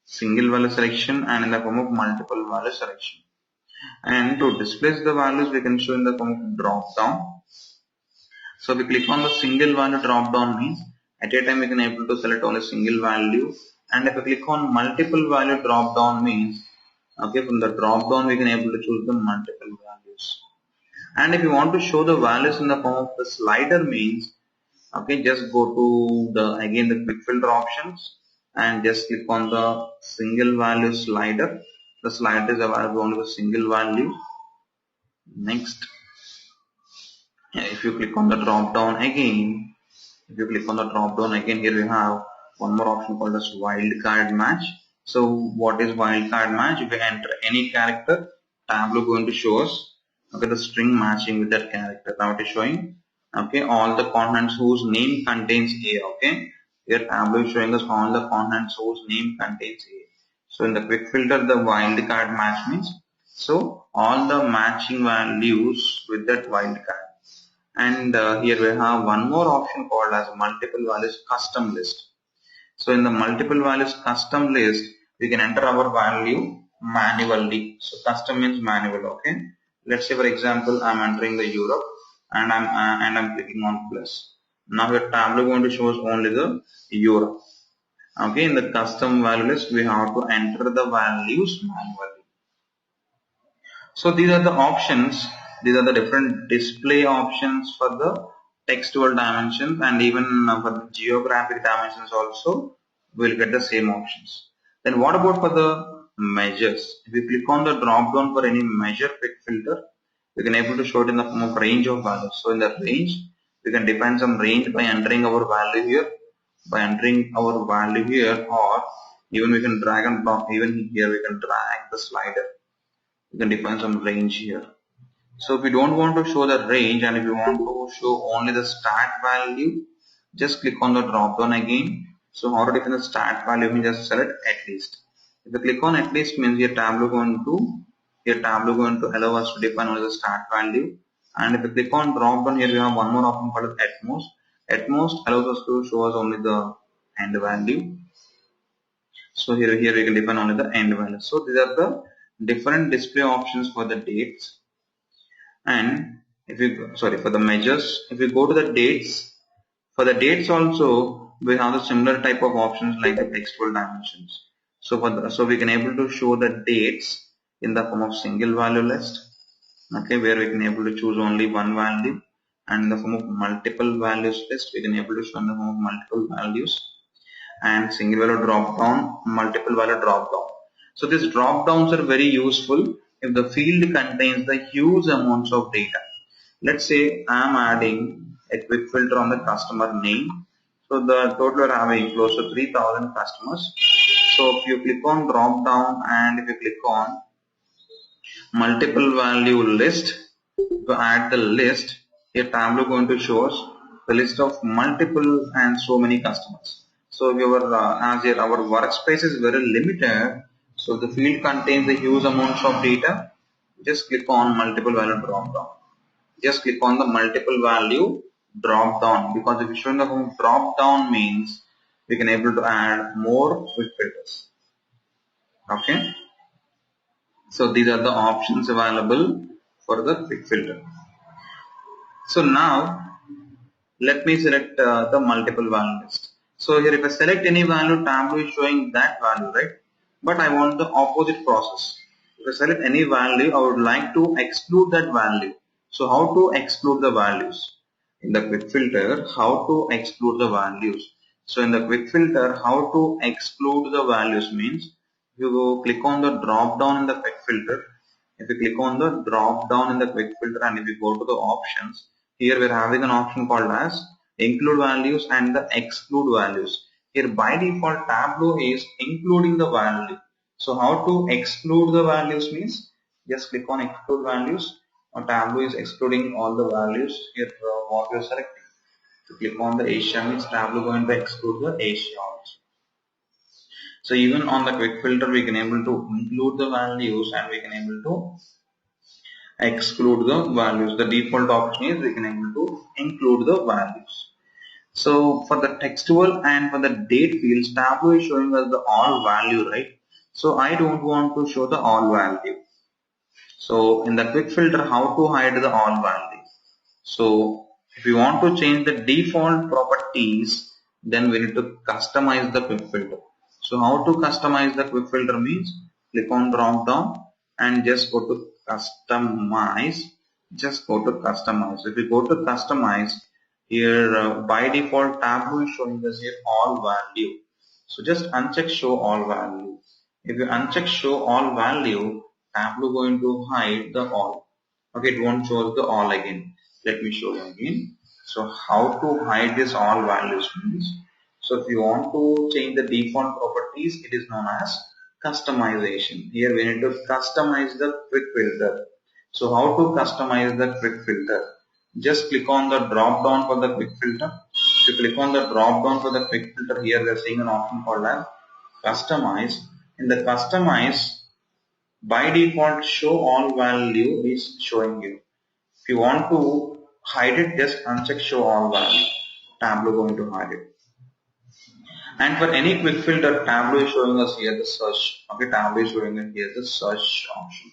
single value selection and in the form of multiple value selection. And to display the values we can show in the form of drop down. So if we click on the single value drop down means at a time we can able to select only single value, and if we click on multiple value drop down means okay, from the drop down we can able to choose the multiple values. And if you want to show the values in the form of the slider means okay, just go to the again the quick filter options and just click on the single value slider. The slider is available only the single value. Next, if you click on the drop down again, here we have one more option called as wildcard match. So what is wildcard match? If we enter any character, Tableau going to show us okay the string matching with that character. Now it is showing okay all the consonants whose name contains A. Okay, here Tableau is showing us all the consonants whose name contains A. So in the quick filter, the wildcard match means so all the matching values with that wildcard. And here we have one more option called as multiple values custom list. So in the multiple values custom list, we can enter our value manually. So custom means manual. Okay. Let's say for example, I'm entering the Europe and I'm clicking on plus. Now your Tableau going to show us only the Europe. Okay. In the custom value list, we have to enter the values manually. So these are the options. These are the different display options for the textual dimensions, and even for the geographic dimensions also we'll get the same options. Then what about for the measures? If we click on the drop down for any measure quick filter, we can able to show it in the form of range of values. So in the range, we can define some range by entering our value here, or even we can drag and drop. Even here we can drag the slider. You can define some range here. So if you don't want to show the range and if you want to show only the start value, just click on the drop down again. So how to define the start value, we just select at least. If you click on at least means your Tableau going to allow us to define only the start value. And if you click on drop down, here we have one more option called at most. At most allows us to show us only the end value. So here we can define only the end value. So these are the different display options for the dates. And if you for the measures, if you go to the dates, for the dates also we have the similar type of options like the textual dimensions. So we can able to show the dates in the form of single value list, okay, where we can able to choose only one value, and in the form of multiple values list we can able to show in the form of multiple values, and single value drop down, multiple value drop down. So these drop downs are very useful if the field contains the huge amounts of data. Let's say I am adding a quick filter on the customer name. So the total are having close to 3000 customers. So if you click on drop down and if you click on multiple value list to add the list, here Tableau going to show us the list of multiple and so many customers. So your as your our workspace is very limited, so the field contains a huge amounts of data. Just click on multiple value drop down. Just click on the multiple value drop down, because if you show the drop down means we can able to add more quick filters. Okay. So these are the options available for the quick filter. So now let me select the multiple value list. So here if I select any value, Tableau is showing that value, right? But I want the opposite process. If I select any value, I would like to exclude that value. So how to exclude the values? In the quick filter, how to exclude the values? So in the quick filter, how to exclude the values means you go click on the drop down in the quick filter. If you click on the drop down in the quick filter and if you go to the options, here we're having an option called as include values and the exclude values. Here by default Tableau is including the value. So how to exclude the values means just click on exclude values. Tableau is excluding all the values. Here what you're selecting. To click on the Asia means Tableau going to exclude the Asia also. So even on the quick filter we can able to include the values and we can able to exclude the values. The default option is we can able to include the values. So for the textual and for the date fields, Tableau is showing us the all value, right? So I don't want to show the all value. So in the quick filter, how to hide the all value? So if you want to change the default properties, then we need to customize the quick filter. So how to customize the quick filter means click on drop down and just go to customize. Just go to customize. If you go to customize, here by default Tableau is showing us here all value. So just uncheck show all value. If you uncheck show all value, Tableau going to hide the all. Okay, it won't show the all again. Let me show you again. So how to hide this all values means, so if you want to change the default properties, it is known as customization. Here we need to customize the quick filter. So how to customize the quick filter? Just click on the drop down for the quick filter. If you click on the drop down for the quick filter, here we are seeing an option called as customize. In the customize, by default show all value is showing you. If you want to hide it, just uncheck show all value. Tableau going to hide it. And for any quick filter, Tableau is showing us here the search. Okay, Tableau is showing us here the search option.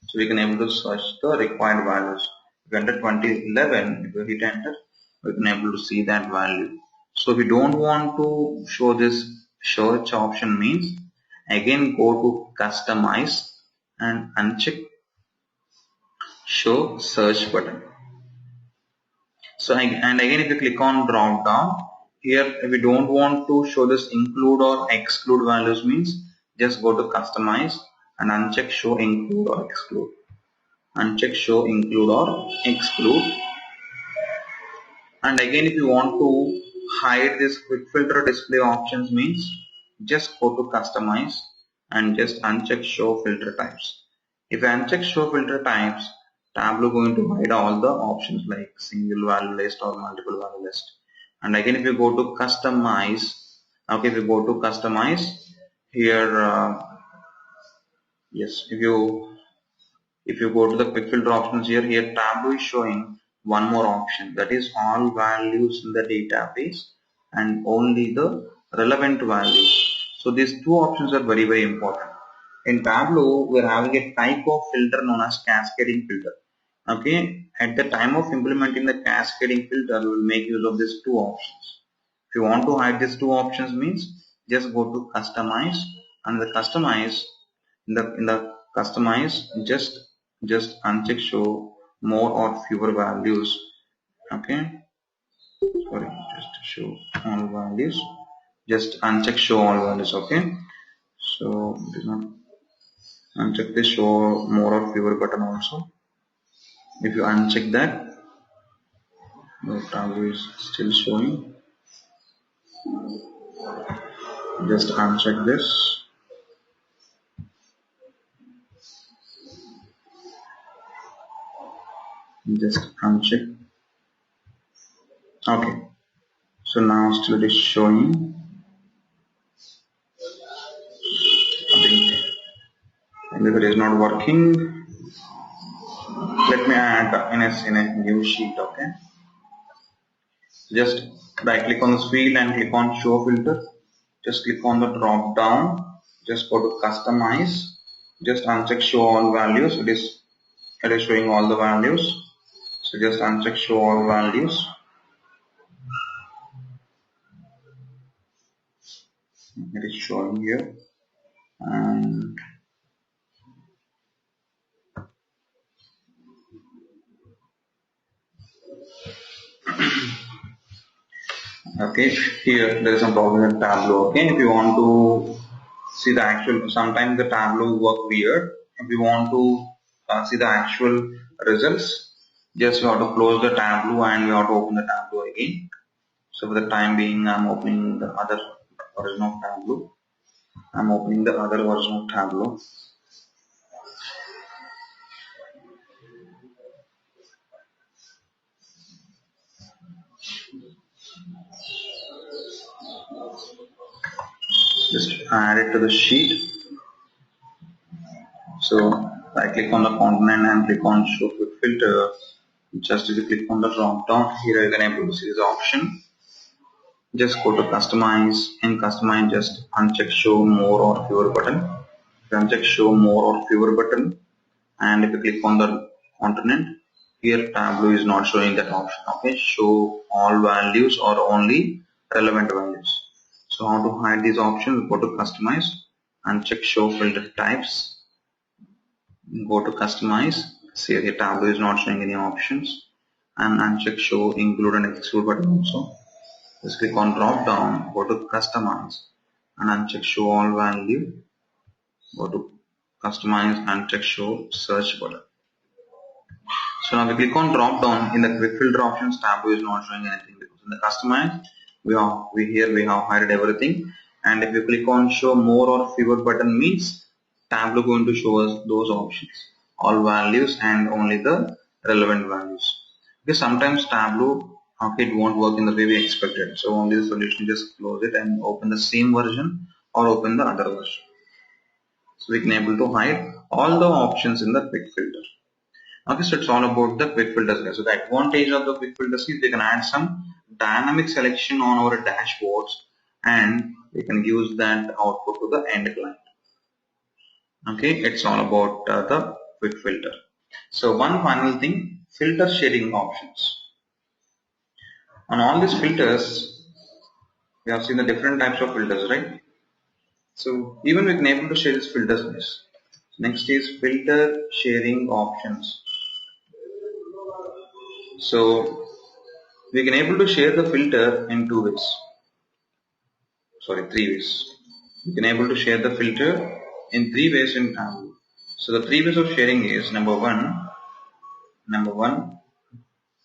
So we can able to search the required values. If you enter 2011, if you hit enter, we can able to see that value. So if we don't want to show this search option means, again go to customize and uncheck show search button. So and again if you click on drop down, here if we don't want to show this include or exclude values means just go to customize and uncheck show include or exclude. Uncheck show include or exclude. And again if you want to hide this quick filter display options means just go to customize and just uncheck show filter types. If you uncheck show filter types, Tableau going to hide all the options like single value list or multiple value list. And again if you go to customize, okay, if you go to customize here, yes, if you go to the quick filter options here Tableau is showing one more option, that is all values in the database and only the relevant values. So these two options are very, very important. In Tableau, we are having a type of filter known as cascading filter. Okay, at the time of implementing the cascading filter, we will make use of these two options. If you want to hide these two options means just go to customize and the customize in the customize just uncheck show more or fewer values. Okay, sorry, just show all values. Just uncheck show all values. Okay, so it is not uncheck this show more or fewer button also. If you uncheck that, the Tableau is still showing. Just uncheck this. Just uncheck. Okay. So now still it is showing. And if it is not working, let me add in a new sheet. Okay. Just right click on this field and click on show filter. Just click on the drop down. Just go to customize. Just uncheck show all values. It is showing all the values. So just uncheck show all values. It is showing here. And okay, here there is some problem with Tableau. Okay, if you want to see the actual, sometimes the Tableau work weird. If you want to see the actual results, just you have to close the Tableau and you have to open the Tableau again. So for the time being, I'm opening the other version of Tableau. I'm opening the other version of Tableau. Just add it to the sheet. So I click on the component and click on show quick filter. Just if you click on the drop down, here you can able to see this option. Just go to customize. In customize, just uncheck show more or fewer button. Uncheck show more or fewer button, and if you click on the continent, here Tableau is not showing that option. Okay, show all values or only relevant values. So how to hide these options? Go to customize and check show filter types. Go to customize. See here Tableau is not showing any options, and uncheck show include and exclude button also. Just click on drop down, go to customize and uncheck show all value. Go to customize and check show search button. So now we click on drop down. In the quick filter options, Tableau is not showing anything because in the customize we have hidden everything. And if you click on show more or fewer button means Tableau going to show us those options, all values and only the relevant values. Because sometimes Tableau it won't work in the way we expected. So only the solution, just close it and open the same version or open the other version. So we can able to hide all the options in the quick filter. Okay, so it's all about the quick filters. So the advantage of the quick filters is we can add some dynamic selection on our dashboards and we can use that output to the end client. Okay, it's all about the quick filter. So one final thing, filter shading options. On all these filters, we have seen the different types of filters, right? So even we can able to share these filters. Next is filter sharing options. So we can able to share the filter in three ways. We can able to share the filter in 3 ways in Tableau. So the 3 ways of sharing is number one,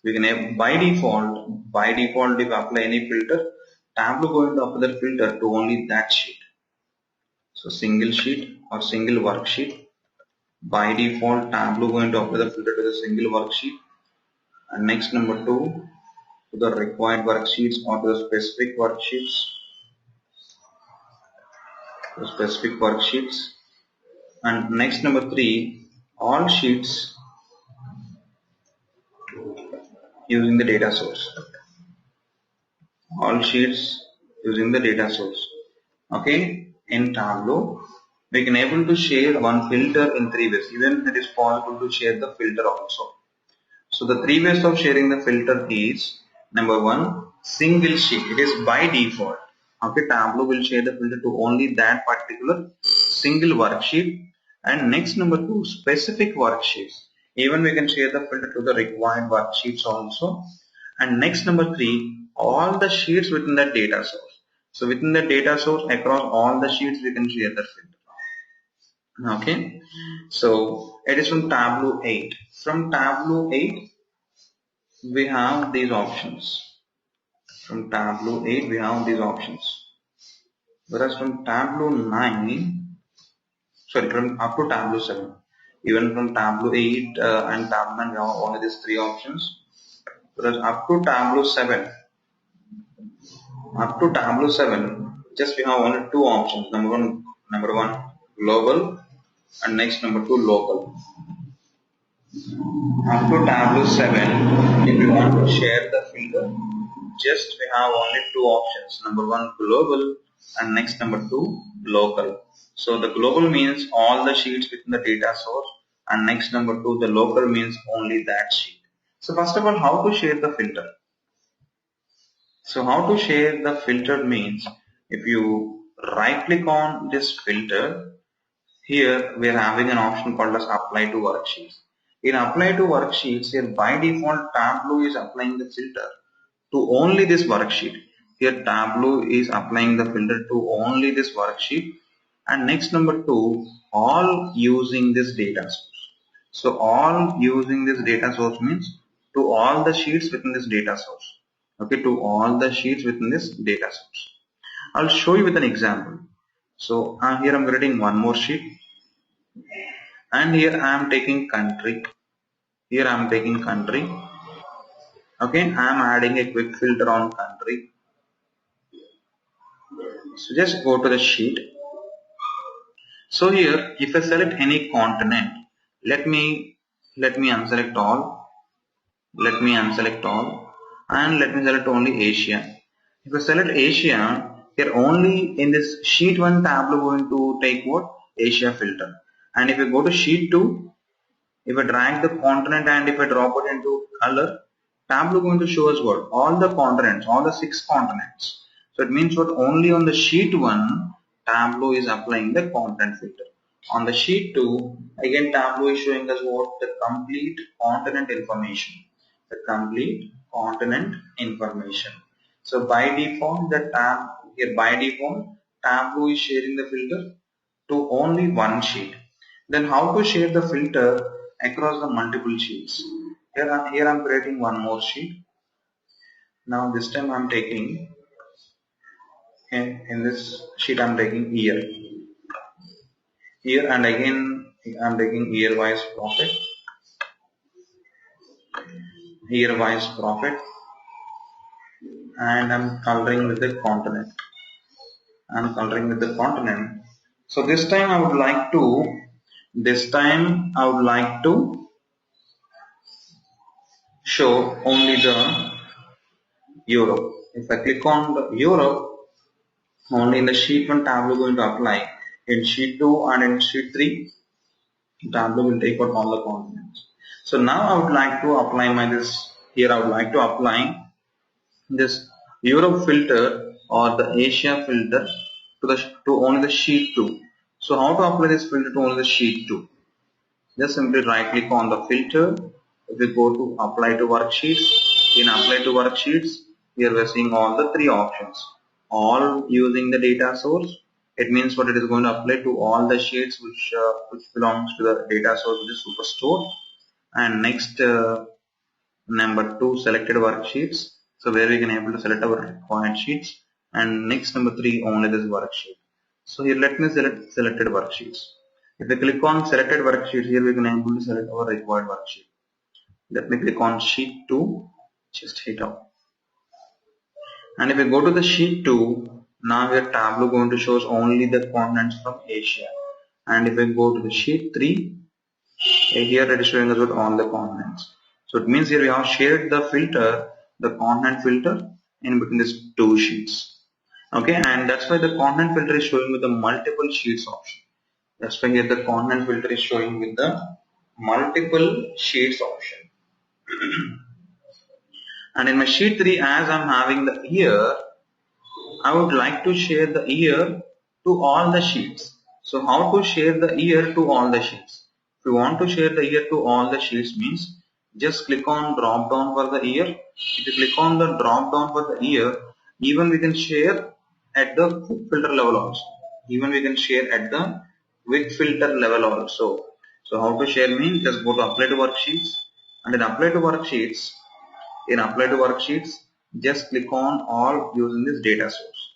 we can by default if you apply any filter, Tableau going to apply the filter to only that sheet. So single sheet or single worksheet. By default, Tableau going to apply the filter to the single worksheet. And next number 2, to the required worksheets or to the specific worksheets. And next number 3, all sheets using the data source. Okay, in Tableau we can able to share one filter in 3 ways. Even it is possible to share the filter also. So the 3 ways of sharing the filter is number 1, single sheet. It is by default. Okay, Tableau will share the filter to only that particular single worksheet. And next number 2, specific worksheets. Even we can share the filter to the required worksheets also. And next number 3, all the sheets within the data source. So within the data source, across all the sheets, we can share the filter. Okay, so it is from Tableau 8. From Tableau 8, we have these options. From Tableau 8 we have these options. Whereas from Tableau 9, sorry, from up to Tableau 7, even from Tableau 8 and Tableau 9 we have only these three options. Whereas up to Tableau 7, just we have only two options. Number one, global, and next number two, local. Up to Tableau 7, if you want to share the filter, just we have only two options. Number one, global, and next number two, local. So the global means all the sheets within the data source, and next number two, the local means only that sheet. So first of all, how to share the filter? So how to share the filter means, if you right click on this filter, here we are having an option called as apply to worksheets. In apply to worksheets, here by default Tableau is applying the filter to only this worksheet. Here Tableau is applying the filter to only this worksheet, and next number two, all using this data source. So all using this data source means to all the sheets within this data source. Okay, to all the sheets within this data source. I'll show you with an example. So here I'm creating one more sheet, and here I am taking country. Here I am taking country. Okay, I am adding a quick filter on country. So just go to the sheet. So here, if I select any continent, let me unselect all. Let me unselect all, and let me select only Asia. If I select Asia, here only in this sheet 1 Tableau going to take what? Asia filter. And if you go to sheet 2, if I drag the continent and if I drop it into color, Tableau going to show us what? All the continents, all the 6 continents. So it means what? Only on the sheet 1, Tableau is applying the continent filter. On the sheet 2, again Tableau is showing us what? The complete continent information. The complete continent information. So by default, Tableau is sharing the filter to only one sheet. Then how to share the filter across the multiple sheets? Here I'm creating one more sheet. Now this time I'm taking, in this sheet I'm taking year. Here and again I'm taking year wise profit. Year wise profit. And I'm coloring with the continent. So this time I would like to show only the Europe. If I click on the Europe, only in the sheet 1 Tableau going to apply. In sheet 2 and in sheet 3, Tableau will take out all the continents. So now I would like to apply this Europe filter or the Asia filter to only the sheet 2. So how to apply this filter to only the sheet 2? Just simply right click on the filter. If we go to apply to worksheets, in apply to worksheets, here we are seeing all the three options. All using the data source. It means what it is going to apply to all the sheets which belongs to the data source, which is Superstore. And next number 2, selected worksheets. So where we can able to select our required sheets. And next number 3, only this worksheet. So here let me select selected worksheets. If we click on selected worksheet, here we can able to select our required worksheet. Let me click on sheet 2, just hit out. And if we go to the sheet 2, now here Tableau going to show us only the continents from Asia. And if we go to the sheet 3, here it is showing us all the continents. So it means here we have shared the filter, the continent filter, in between these two sheets. Okay, and that's why the continent filter is showing with the multiple sheets option. That's why here the continent filter is showing with the multiple sheets option. And in my sheet 3, as I'm having the year, I would like to share the year to all the sheets. So how to share the year to all the sheets? If you want to share the year to all the sheets means just click on drop down for the year. If you click on the drop down for the year, even we can share at the quick filter level also. So how to share means just go to apply to worksheets, and in apply to worksheets, just click on all using this data source.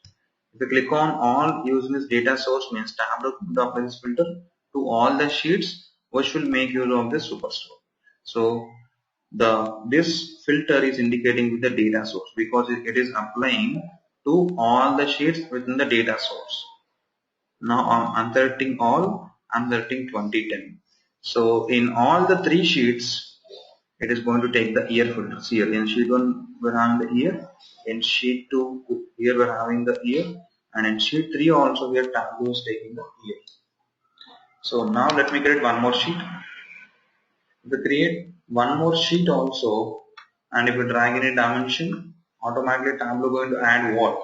If you click on all using this data source means Tableau will apply this filter to all the sheets which will make use of this superstore. So this filter is indicating with the data source because it is applying to all the sheets within the data source. Now I'm unselecting all, I'm selecting 2010. So in all the three sheets, it is going to take the year filters here. In sheet 1 we're having the year, in sheet 2 here we're having the year, and in sheet 3 also we are Tableau is taking the year. So now let me create one more sheet. If we create one more sheet also, and if we drag any dimension, automatically Tableau going to add what?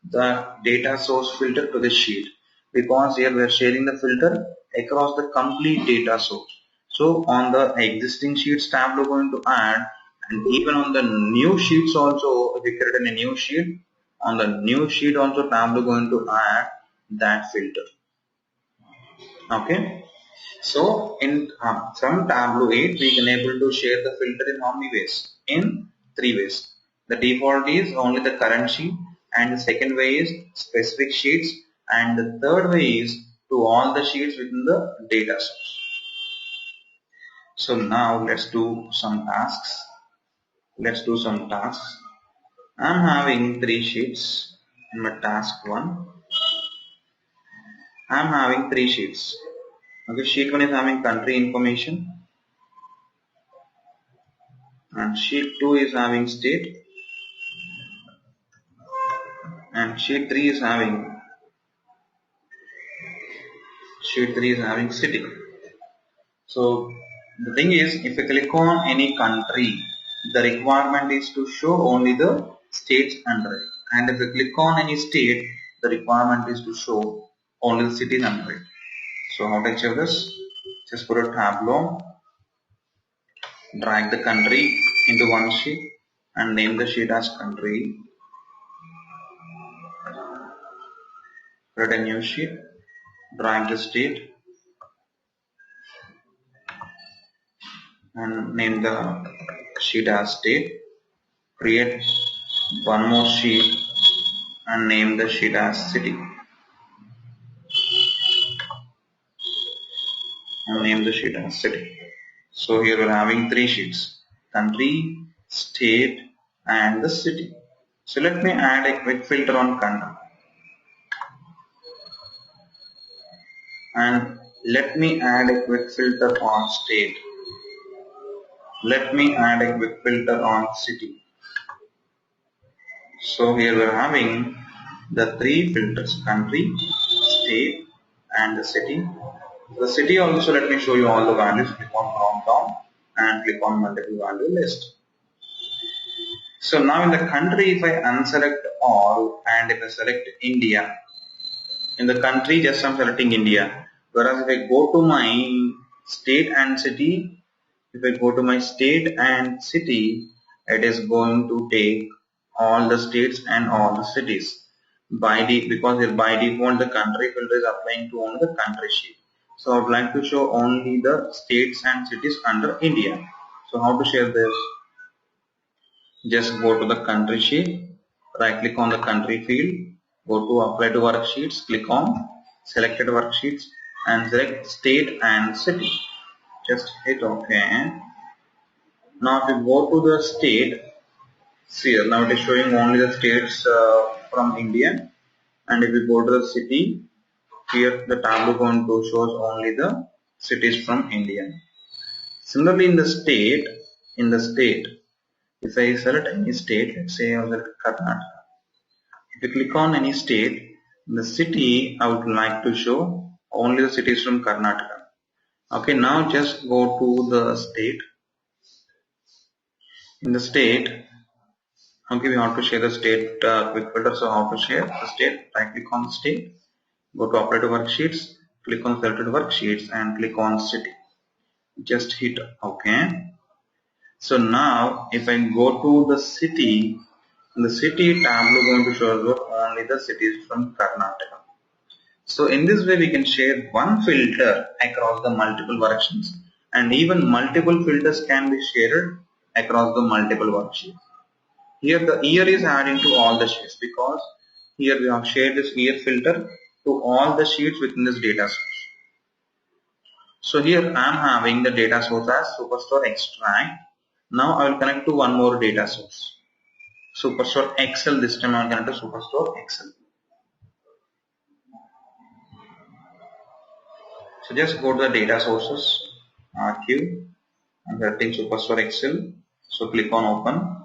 The data source filter to the sheet, because here we are sharing the filter across the complete data source. So on the existing sheets Tableau going to add, and even on the new sheets also, if we create a new sheet, on the new sheet also Tableau going to add that filter. Okay. So in from Tableau 8 we can able to share the filter in how many ways? In 3 ways. The default is only the current sheet, and the second way is specific sheets, and the third way is to all the sheets within the data source. So now let's do some tasks. Let's do some tasks. I'm having 3 sheets in my task 1. I'm having 3 sheets. Okay, sheet 1 is having country information, and sheet 2 is having state, and sheet 3 is having city. So the thing is, if you click on any country, the requirement is to show only the states under it, and if you click on any state, the requirement is to show only the cities under it. So how to achieve this? Just put a Tableau, drag the country into one sheet and name the sheet as country, create a new sheet, drag the state and name the sheet as state, create one more sheet and name the sheet as city, and name the sheet as city. So here we're having 3 sheets: country, state and the city. So let me add a quick filter on country, and let me add a quick filter on state. Let me add a quick filter on city. So here we're having the 3 filters: country, state and the city. The city also, let me show you all the values. Click on drop down and click on multiple value list. So now in the country, if I unselect all and if I select India, in the country just I'm selecting India. Whereas if I go to my state and city, it is going to take all the states and all the cities. Because by default the country filter is applying to only the country sheet. So I would like to show only the states and cities under India. So how to share this? Just go to the country sheet, right click on the country field, go to apply to worksheets, click on selected worksheets and select state and city. Just hit OK. Now if you go to the state, see here, now it is showing only the states from India, and if you go to the city, here the Tableau going to shows only the cities from India. Similarly in the state, if I select any state, let's say I select Karnataka. If you click on any state, in the city I would like to show only the cities from Karnataka. Okay, now just go to the state. In the state, okay, we have to share the state quick filter. So how to share the state? Right click on the state, go to apply to worksheets, click on selected worksheets and click on city. Just hit OK. So now if I go to the city, in the city Tableau going to show us only the cities from Karnataka. So in this way we can share one filter across the multiple worksheets, and even multiple filters can be shared across the multiple worksheets. Here the year is adding to all the sheets because here we have shared this year filter to all the sheets within this data source. So here I am having the data source as Superstore extract. Now I will connect to one more data source. Superstore Excel. This time I will connect to Superstore Excel. So just go to the data sources, RQ, and selecting Superstore Excel. So click on open.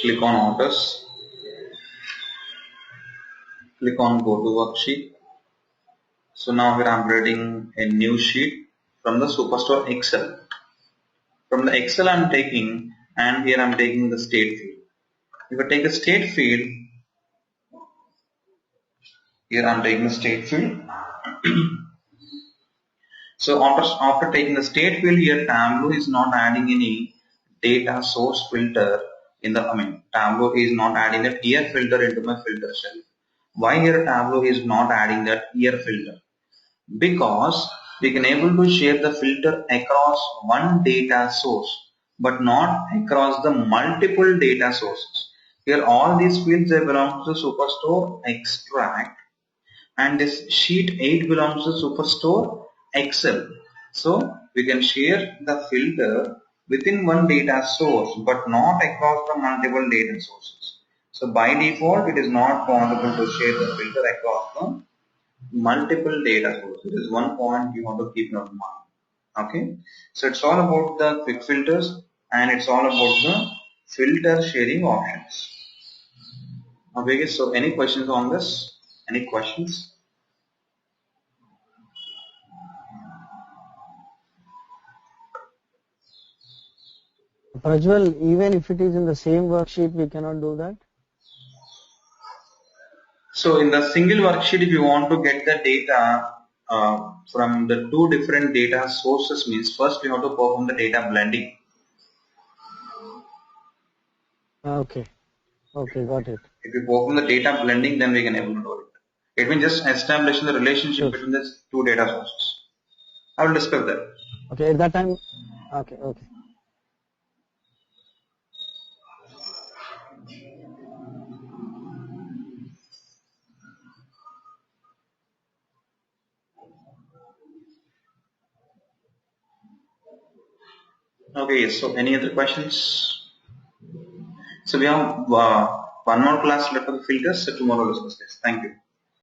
Click on orders. Click on go to worksheet. So now we are upgrading a new sheet from the Superstore Excel. From the Excel I am taking, and here I am taking the state field. If I take a state field, here I am taking the state field. So after taking the state field here, Tableau is not adding any data source filter in the, Tableau is not adding that year filter into my filter shelf. Why here Tableau is not adding that year filter? Because we can able to share the filter across one data source, but not across the multiple data sources. Here all these fields they belong to the Superstore extract, and this sheet 8 belongs to Superstore Excel. So we can share the filter within one data source but not across the multiple data sources. So by default it is not possible to share the filter across the multiple data sources. This is one point you want to keep in mind. Okay, so it's all about the quick filters and it's all about the filter sharing options. Okay, so any questions on this? Any questions? Prajwal, even if it is in the same worksheet, we cannot do that? So in the single worksheet, if you want to get the data from the two different data sources, means first we have to perform the data blending. Okay. Okay, got it. If we perform the data blending, then we can able to do it. It means just establishing the relationship between these two data sources. I will discuss that. Okay, at that time, okay. Okay, yes. So any other questions? So we have one more class left for the filters. So tomorrow we'll discuss this. Thank you.